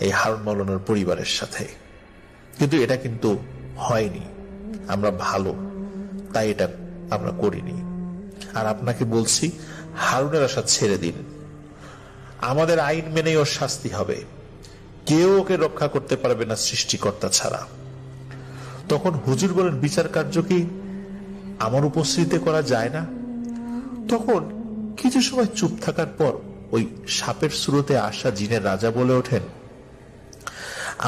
এই হারুন মাওলানার পরিবারের সাথে। কিন্তু এটা কিন্তু হয়নি। আমরা ভালো, তাই এটা আমরা করিনি। আর আপনাকে বলছি, হারুনের আশা ছেড়ে দিন। আমাদের আইন মেনেই ওর শাস্তি হবে। কেউ ওকে রক্ষা করতে পারবে না সৃষ্টিকর্তা ছাড়া। তখন হুজুর বলেন, বিচার কার্য কি আমার উপস্থিতিতে করা যায় না? তখন কিছু সময় চুপ থাকার পর ওই সাপের সুরতে আসা জিনের রাজা বলে ওঠেন,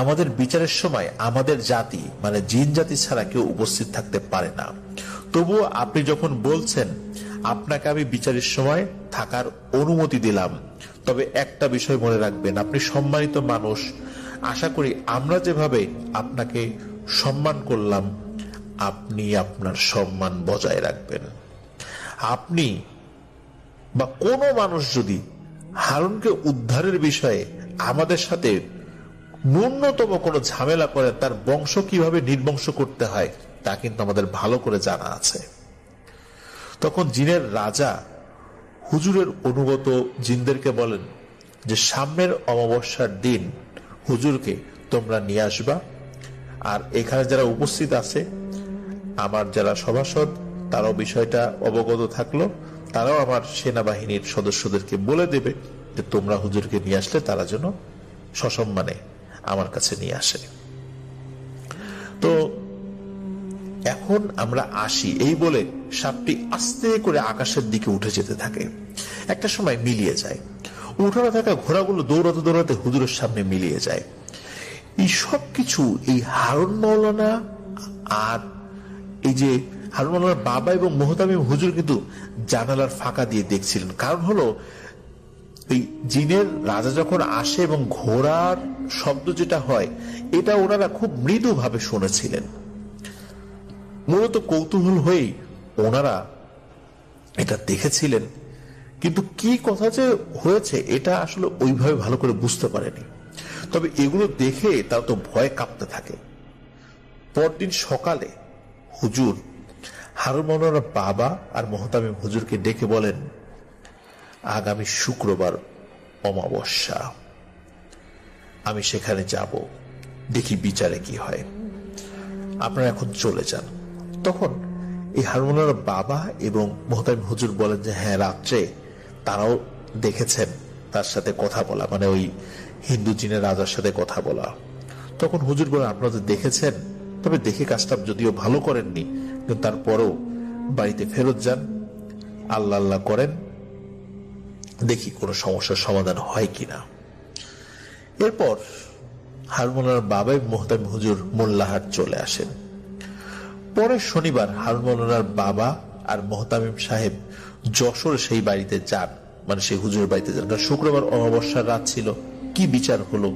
আমাদের বিচারের সময় আমাদের জাতি মানে জিন জাতি ছাড়া কেউ উপস্থিত থাকতে পারে না। তবুও আপনি যখন বলছেন, আপনাকে আমি বিচারের সময় থাকার অনুমতি দিলাম। তবে একটা বিষয় মনে রাখবেন, আপনি সম্মানিত মানুষ। আশা করি আমরা যেভাবে আপনাকে সম্মান করলাম, আপনি আপনার সম্মান বজায় রাখবেন। আপনি বা কোনো মানুষ যদি হারুনকে উদ্ধারের বিষয়ে আমাদের সাথে ন্যূনতম কোনো ঝামেলা করে, তার বংশ কিভাবে নির্বংশ করতে হয় তা কিন্তু আমাদের ভালো করে জানা আছে। তখন জিনের রাজা হুজুরের অনুগত জিনদেরকে বলেন যে সামনের অমাবস্যার দিন হুজুরকে তোমরা নিয়ে আসবা। আর এখানে যারা উপস্থিত আছে, আমার যারা সভাসদ, তারাও বিষয়টা অবগত থাকলো। তারাও আমার সেনাবাহিনীর সদস্যদেরকে বলে দেবে যে তোমরা হুজুরকে নিয়ে আসলে তারা যেন সসম্মানে আমার কাছে নিয়ে আসে। তো এখন আমরা আসি, এই বলে সাপটি আস্তে করে আকাশের দিকে উঠে যেতে থাকে। একটা সময় মিলিয়ে যায়। উঠানো থাকা ঘোড়াগুলো দৌড়াতে দৌড়াতে হুজুরের সামনে মিলিয়ে যায়। এই সব কিছু এই হারুন মাওলানা আর এই যে হারুন মাওলানার বাবা এবং মোহতামিম হুজুর কিন্তু জানালার ফাঁকা দিয়ে দেখছিলেন। কারণ হলো এই জিনের রাজা যখন আসে এবং ঘোড়ার শব্দ যেটা হয়, এটা ওনারা খুব মৃদুভাবে শুনেছিলেন। মূলত কৌতূহল হয়েই ওনারা এটা দেখেছিলেন। কিন্তু কি কথা যে হয়েছে এটা আসলে ওইভাবে ভালো করে বুঝতে পারেনি। তবে এগুলো দেখে তার তো ভয় কাঁপতে থাকে। পরদিন সকালে হুজুর হারুন মাওলানার বাবা আর মোহতামিম হুজুরকে ডেকে বলেন, আগামী শুক্রবার অমাবস্যা, আমি সেখানে যাব, দেখি বিচারে কি হয়, আপনারা এখন চলে যান। তখন এই হারুন মাওলানার বাবা এবং মোহতামিম হুজুর বলেন যে হ্যাঁ, রাত্রে তারাও দেখেছেন তার সাথে কথা বলা, মানে ওই হিন্দু জিনের রাজার সাথে কথা বলা। তখন হুজুর বলেন, আপনারা তো দেখেছেন, তবে দেখে কাজটা যদিও ভালো করেননি, কিন্তু তারপরেও বাড়িতে ফেরত যান, আল্লাহ আল্লাহ করেন, দেখি কোনো সমস্যার সমাধান হয় কিনা। এরপর হারুন মাওলানার বাবা এবং মোহতামিম হুজুর মোল্লাহাট চলে আসেন। পরের শনিবার হারুন মাওলানার বাবা আর মোহতামিম সাহেব যশোর সেই বাড়িতে যান, মানে সেই হুজুরের বাড়িতে যান। কারণ শুক্রবার অমাবস্যার রাত ছিল, কি বিচার হলো,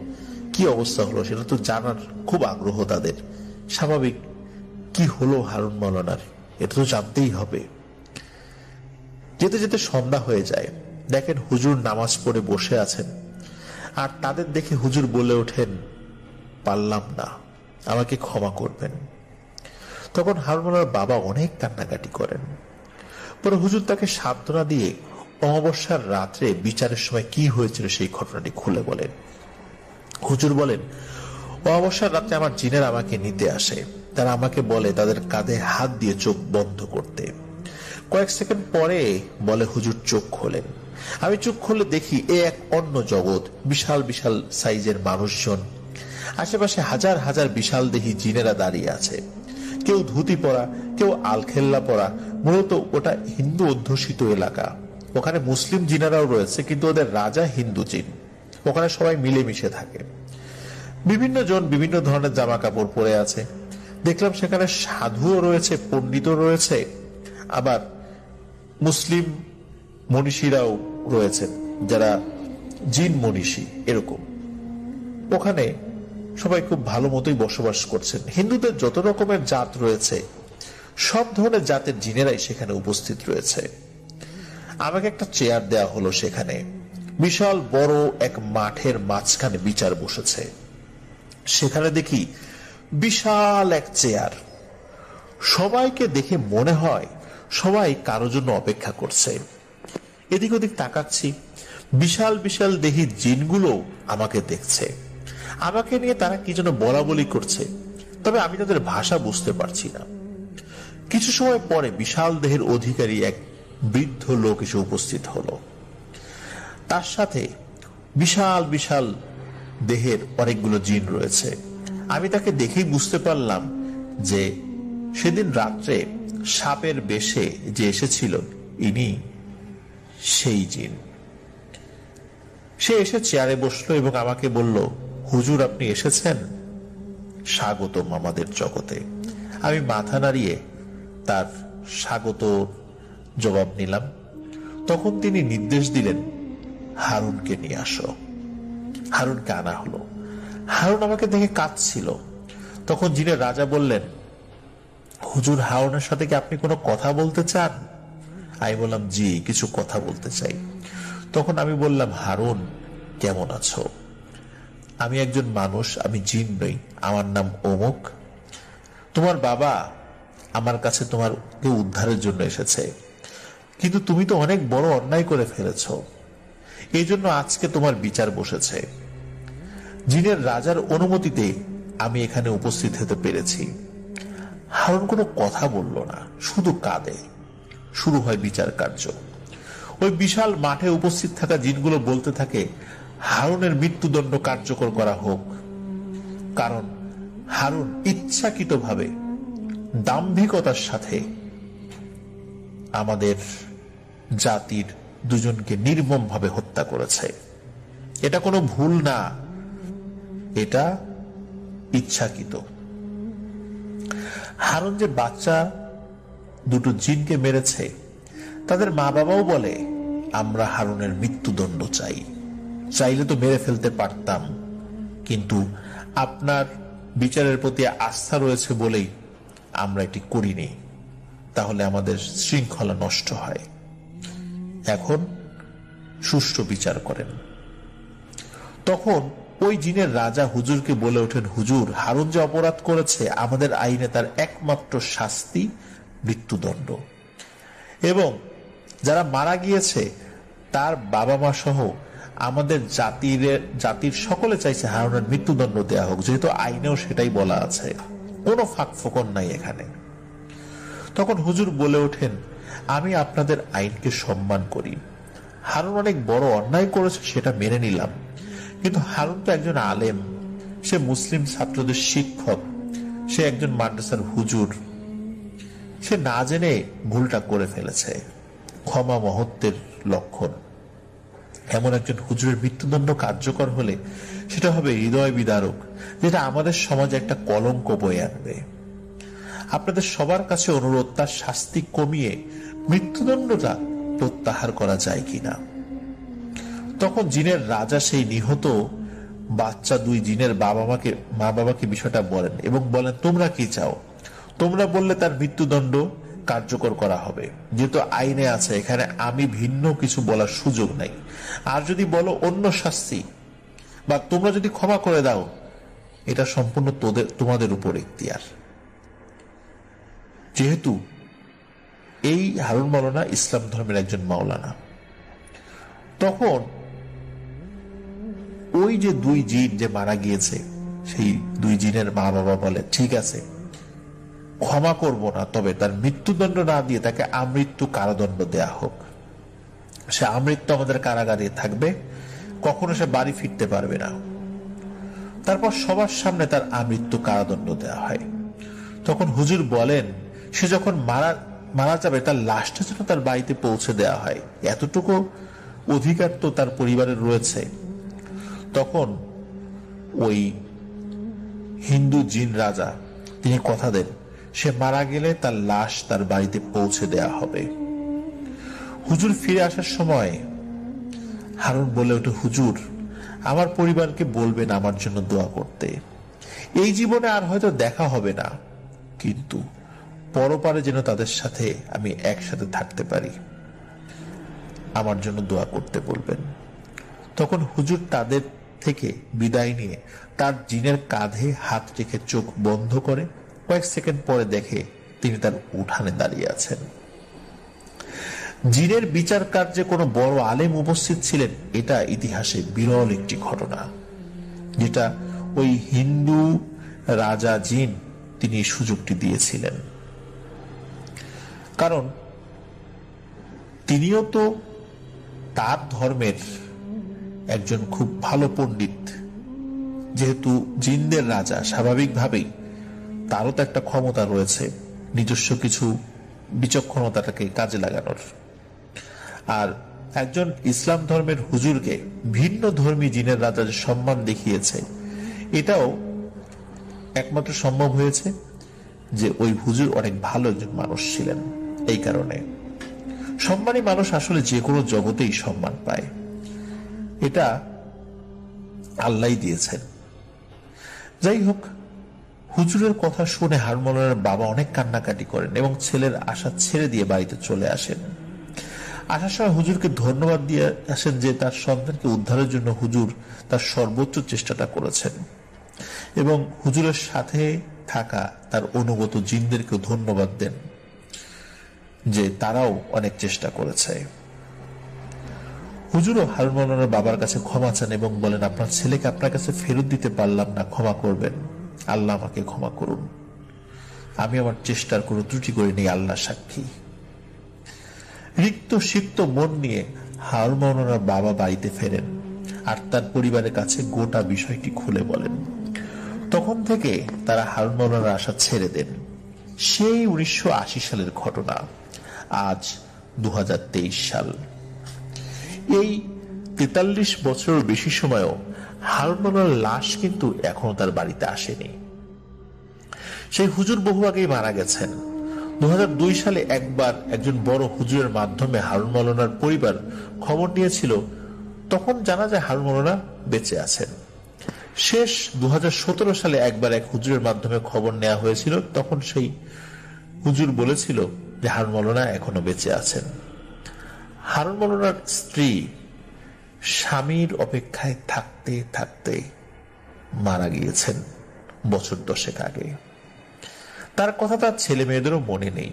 কি অবস্থা হলো সেটা তো জানার খুব আগ্রহ তাদের। স্বাভাবিক, কি হলো হারুন মাওলানার, এটা তো জানতেই হবে। যেতে যেতে সন্ধ্যা হয়ে যায়। দেখেন হুজুর নামাজ পড়ে বসে আছেন, আর তাদের দেখে হুজুর বলে ওঠেন, পারলাম না, আমাকে ক্ষমা করবেন। তখন হারুন মাওলানার বাবা অনেক কান্নাকাটি করেন। পরে হুজুর তাকে সান্ত্বনা দিয়ে অমাবস্যার রাত্রে বিচারের সময় কি হয়েছিল সেই ঘটনাটি খুলে বলেন। হুজুর বলেন, অমাবস্যার রাত্রে আমার জিনেরা আমাকে নিতে আসে। তারা আমাকে বলে তাদের কাঁধে হাত দিয়ে চোখ বন্ধ করতে। কয়েক সেকেন্ড পরে বলে হুজুর চোখ খোলেন। আমি চোখ খুলে দেখি এ এক অন্য জগৎ, বিশাল বিশাল সাইজের মানুষজন, আশেপাশে হাজার হাজার বিশাল দেহী জিনেরা দাঁড়িয়ে আছে। কেউ ধুতি পরা, কেউ আলখেল্লা পরা। মূলত ওটা হিন্দু অধ্যুষিত এলাকা। ওখানে মুসলিম জিনেরাও রয়েছে, কিন্তু ওদের রাজা হিন্দু জিন। ওখানে সবাই মিলেমিশে থাকে। বিভিন্ন জন বিভিন্ন ধরনের জামা কাপড় পরে আছে। দেখলাম সেখানে সাধুও রয়েছে, পণ্ডিতও রয়েছে, আবার মুসলিম মনীষীরাও রয়েছেন, যারা জিন মনীষী এরকম। ওখানে সবাই খুব ভালো মতোই বসবাস করছেন। হিন্দুদের যত রকমের জাত রয়েছে, সব ধরনের জাতের জিনেরাই সেখানে উপস্থিত রয়েছে। আমাকে একটা চেয়ার দেয়া হলো। সেখানে বিশাল বড় এক মাঠের মাঝখানে বিচার বসেছে। সেখানে দেখি বিশাল এক চেয়ার। সবাইকে দেখে মনে হয় সবাই কারোর জন্য অপেক্ষা করছে। এদিক ওদিক তাকাচ্ছি, বিশাল বিশাল দেহী জিনগুলো আমাকে দেখছে। আমাকে নিয়ে তারা কি যেন বলা বলি করছে, তবে আমি তাদের ভাষা বুঝতে পারছি না। কিছু সময় পরে বিশাল দেহের অধিকারী এক বৃদ্ধ লোক এসে উপস্থিত হলো। তার সাথে বিশাল বিশাল দেহের অনেকগুলো জিন রয়েছে। আমি তাকে দেখেই বুঝতে পারলাম যে সেদিন রাত্রে সাপের বেশে যে এসেছিল ইনি সেই জিন। সে এসে চেয়ারে বসলো এবং আমাকে বলল, হুজুর আপনি এসেছেন, স্বাগতম আমাদের জগতে। আমি মাথা নাড়িয়ে তার স্বাগত জবাব নিলাম। তখন তিনি নির্দেশ দিলেন, হারুনকে নিয়ে আসো। হারুনকে আনা হলো। হারুন আমাকে দেখে কাঁদছিল। তখন জিনের রাজা বললেন, হুজুর হারুনের সাথে কি আপনি কোনো কথা বলতে চান? আমি বললাম, জি, কিছু কথা বলতে চাই। তখন আমি বললাম, হারুন কেমন আছো? আমি একজন মানুষ, আমি জিন নই, আমার নাম অমুক। তোমার বাবা আমার কাছে তোমাকে উদ্ধারের জন্য এসেছে, কিন্তু তুমি তো অনেক বড় অন্যায় করে ফেলেছ। এই জন্য আজকে তোমার বিচার বসেছে। জিনের রাজার অনুমতিতে আমি এখানে উপস্থিত হতে পেরেছি। হারুন কোনো কথা বলল না, শুধু কাঁদে। শুরু হয় বিচার কার্য। ওই বিশাল মাঠে উপস্থিত থাকা জিনগুলো বলতে থাকে, হারুনের মৃত্যুদণ্ড কার্যকর করা হোক। কারণ হারুন ইচ্ছাকৃতভাবে দাম্ভিকতার সাথে আমাদের জাতির দুজনকে নির্মমভাবে হত্যা করেছে। এটা কোনো ভুল না, এটা ইচ্ছাকৃত। হারুন যে বাচ্চা দুটো জিনকে মেরেছে, তাদের মা বাবাও বলে, আমরা হারুনের মৃত্যুদণ্ড চাই। চাইলে তো মেরে ফেলতে পারতাম, কিন্তু আপনার বিচারের প্রতি আস্থা রয়েছে বলেই আমরা এটি করিনি, তাহলে আমাদের শৃঙ্খলা নষ্ট হয়। এখন সুষ্ঠু বিচার করেন। তখন ওই জিনের রাজা হুজুরকে বলে ওঠেন, হুজুর, হারুন যে অপরাধ করেছে, আমাদের আইনে তার একমাত্র শাস্তি মৃত্যুদণ্ড, এবং যারা মারা গিয়েছে তার বাবা মা সহ আমাদের জাতির সকলে চাইছে হারুনের মৃত্যুদণ্ড দেয়া হোক, যেহেতু আইনেও সেটাই বলা আছে, কোনো ফাঁক ফোকন নাই এখানে। তখন হুজুর বলে ওঠেন, আমি আপনাদের আইনকে সম্মান করি। হারুন অনেক বড় অন্যায় করেছে, সেটা মেনে নিলাম, কিন্তু হারুন তো একজন আলেম, সে মুসলিম ছাত্রদের শিক্ষক, সে একজন মাদ্রাসার হুজুর, সে না জেনে ভুলটা করে ফেলেছে। ক্ষমা মহত্বের লক্ষণ। এমন একজন হুজুরের মৃত্যুদণ্ড কার্যকর হলে সেটা হবে হৃদয় বিদারক, যেটা আমাদের সমাজে একটা কলঙ্ক বয়ে আনবে। আপনাদের সবার কাছে অনুরোধ, তার শাস্তি কমিয়ে মৃত্যুদণ্ডটা প্রত্যাহার করা যায় কিনা। তখন জিনের রাজা সেই নিহত বাচ্চা দুই জিনের মা বাবাকে বিষয়টা বলেন এবং বলেন, তোমরা কি চাও? তোমরা বললে তার মৃত্যুদণ্ড কার্যকর করা হবে, যেহেতু আইনে আছে, এখানে আমি ভিন্ন কিছু বলার সুযোগ নাই। আর যদি বলো অন্য শাস্তি, বা তোমরা যদি ক্ষমা করে দাও, এটা সম্পূর্ণ তোমাদের উপর ইখতিয়ার। যেহেতু এই হারুন মাওলানা ইসলাম ধর্মের একজন মাওলানা, তখন ওই যে দুই জিন যে মারা গিয়েছে, সেই দুই জিনের মা বাবা বলে, ঠিক আছে, ক্ষমা করব না, তবে তার মৃত্যুদণ্ড না দিয়ে তাকে আমৃত্যু কারাদণ্ড দেয়া হোক। সে আমৃত্যু আমাদের কারাগারে থাকবে, কখনো সে বাড়ি ফিরতে পারবে না। তারপর সবার সামনে তার আমৃত্যু কারাদণ্ড দেওয়া হয়। তখন হুজুর বলেন, সে যখন মারা যাবে, তার লাশটা যেন তার বাড়িতে পৌঁছে দেওয়া হয়, এতটুকু অধিকার তো তার পরিবারের রয়েছে। তখন ওই হিন্দু জিন রাজা তিনি কথা দেন, সে মারা গেলে তার লাশ তার বাড়িতে পৌঁছে দেয়া হবে। হুজুর ফিরে আসার সময় হারুন বলে ওঠে, হুজুর, আমার পরিবারকে বলবেন আমার জন্য দোয়া করতে। এই জীবনে আর হয়তো দেখা হবে না, কিন্তু পরপারে যেন তাদের সাথে আমি একসাথে থাকতে পারি, আমার জন্য দোয়া করতে বলবেন। তখন হুজুর তাদের থেকে বিদায় নিয়ে তার জিনের কাঁধে হাত রেখে চোখ বন্ধ করে কয়েক সেকেন্ড পরে দেখে তিনি তার উঠানে দাঁড়িয়ে আছেন। জিনের বিচার কার্যে কোনো বড় আলেম উপস্থিত ছিলেন, এটা ইতিহাসে বিরল একটি ঘটনা, যেটা ওই হিন্দু রাজা জিন তিনি সুযোগটি দিয়েছিলেন। কারণ তিনিও তো তার ধর্মের একজন খুব ভালো পণ্ডিত, যেহেতু জিনদের রাজা, স্বাভাবিকভাবেই তারও তো একটা ক্ষমতা রয়েছে নিজস্ব কিছু বিচক্ষণতাটাকে কাজে লাগানোর। আর একজন ইসলাম ধর্মের হুজুরকে ভিন্ন ধর্মী জিনের রাজা যে সম্মান দেখিয়েছে, এটাও একমাত্র সম্ভব হয়েছে যে ওই হুজুর অনেক ভালো একজন মানুষ ছিলেন। এই কারণে সম্মানী মানুষ আসলে যে কোনো জগতেই সম্মান পায়, এটা আল্লাহই দিয়েছেন। যাই হোক, হুজুরের কথা শুনে হারুন মাওলানার বাবা অনেক কান্নাকাটি করেন এবং ছেলের আশা ছেড়ে দিয়ে বাড়িতে চলে আসেন। আসার সময় হুজুরকে ধন্যবাদ দিয়ে আসেন যে তার সন্তানকে উদ্ধারের জন্য হুজুর তার সর্বোচ্চ চেষ্টাটা করেছেন, এবং হুজুরের সাথে থাকা তার অনুগত জিনদেরকেও ধন্যবাদ দেন যে তারাও অনেক চেষ্টা করেছে। হুজুরও হারুন মাওলানার বাবার কাছে ক্ষমা চান এবং বলেন, আপনার ছেলেকে আপনার কাছে ফেরত দিতে পারলাম না, ক্ষমা করবেন, আল্লাহ আমাকে ক্ষমা করুন, আমি আমার চেষ্টার কোনো ত্রুটি করিনি, আল্লাহ সাক্ষী। রিক্ত সিক্ত মন নিয়ে হারুন মাওলানার বাবা বাড়িতে ফেরেন আর তার পরিবারের কাছে গোটা বিষয়টি খুলে বলেন। তখন থেকে তারা হারুন মাওলানার আশা ছেড়ে দেন। সেই 1980 সালের ঘটনা, আজ 2023 সাল। এই 43 বছরের বেশি সময়ও হারুন মাওলানার লাশ কিন্তু এখনো তার বাড়িতে আসেনি। সেই হুজুর বহু আগেই মারা গেছেন। 2002 সালে একবার একজন বড় হুজুরের মাধ্যমে হারুন মাওলানার পরিবার খবর নিয়েছিল, তখন জানা যায় হারুন মাওলানা বেঁচে আছেন। শেষ 2017 সালে একবার এক হুজুরের মাধ্যমে খবর নেওয়া হয়েছিল, তখন সেই হুজুর বলেছিল যে হারুন মাওলানা এখনো বেঁচে আছেন। হারুন মাওলানার স্ত্রী স্বামীর অপেক্ষায় থাকতে থাকতে মারা গিয়েছেন বছর 10 আগে। তার কথা তার ছেলে মেয়েদেরও মনে নেই,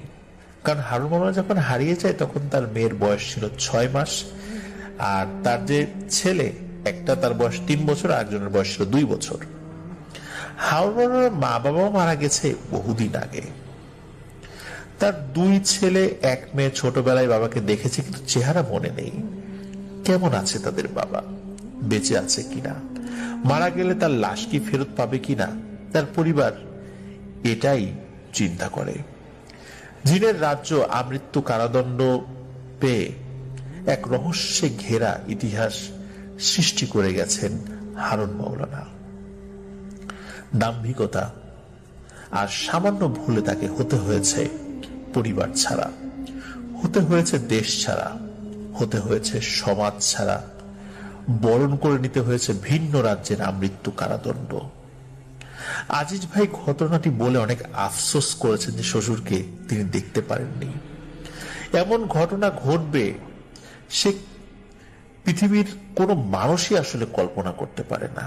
কারণ হারুন মাওলানা যখন হারিয়ে যায় তখন তার মেয়ের বয়স ছিল 6 মাস, আর তার যে ছেলে একটা, তার বয়স 3 বছর, আর একজনের বয়স ছিল 2 বছর। হারুন মাওলানার মা বাবাও মারা গেছে বহুদিন আগে। তার 2 ছেলে 1 মেয়ে ছোটবেলায় বাবাকে দেখেছে, কিন্তু চেহারা মনে নেই। কেমন আছে তাদের বাবা, বেঁচে আছে কিনা, মারা গেলে তার লাশ কি ফেরত পাবে কিনা, তার পরিবার এটাই চিন্তা করে। জিনের রাজ্য আমৃত্যু কারাদণ্ড পেয়ে এক রহস্যে ঘেরা ইতিহাস সৃষ্টি করে গেছেন হারুন মাওলানা। দাম্ভিকতা আর সামান্য ভুলে তাকে হতে হয়েছে পরিবার ছাড়া, হতে হয়েছে দেশ ছাড়া, হতে হয়েছে সমাজ ছাড়া, বরণ করে নিতে হয়েছে ভিন্ন রাজ্যের আমৃত্যু কারাদণ্ড। আজিজ ভাই ঘটনাটি বলে অনেক আফসোস করেছেন যে শ্বশুরকে তিনি দেখতে পারেননি। এমন ঘটনা ঘটবে সে পৃথিবীর কোনো মানুষই আসলে কল্পনা করতে পারে না।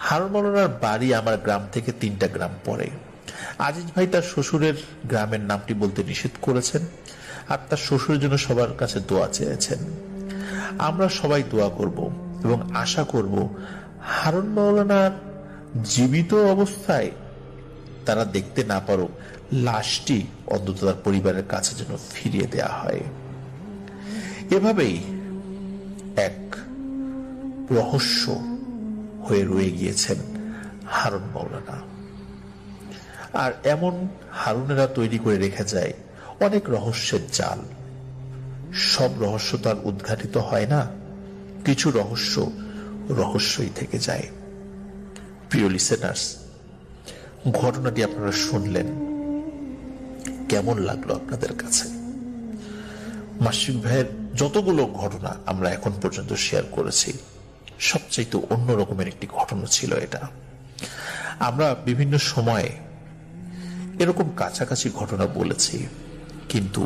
হারুন মাওলানার বাড়ি আমার গ্রাম থেকে 3টা গ্রাম পরে। আজিজ ভাই তার শ্বশুরের গ্রামের নামটি বলতে নিষেধ করেছেন, আর তার শ্বশুরের জন্য সবার কাছে দোয়া চেয়েছেন। আমরা সবাই দোয়া করব এবং আশা করব হারুন মাওলানার জীবিত অবস্থায় তারা দেখতে না পারুক, লাশটি অন্তত তার পরিবারের কাছে যেন ফিরিয়ে দেয়া হয়। এভাবেই এক রহস্য হয়ে রয়ে গিয়েছেন হারুন মাওলানা। আর এমন হারুনেরা তৈরি করে রেখে যায় অনেক রহস্যের জাল। সব রহস্য তো আর উদ্ঘাটিত হয় না, কিছু রহস্য রহস্যই থেকে যায়। প্রিয় লিসেনার্স, ঘটনাটি আপনারা শুনলেন, কেমন লাগলো আপনাদের কাছে? মাশফিক ভাইয়ের যতগুলো ঘটনা আমরা এখন পর্যন্ত শেয়ার করেছি, সবচাইতে অন্য রকমের একটি ঘটনা ছিল এটা। আমরা বিভিন্ন সময়ে এরকম কাছাকাছি ঘটনা বলেছি, কিন্তু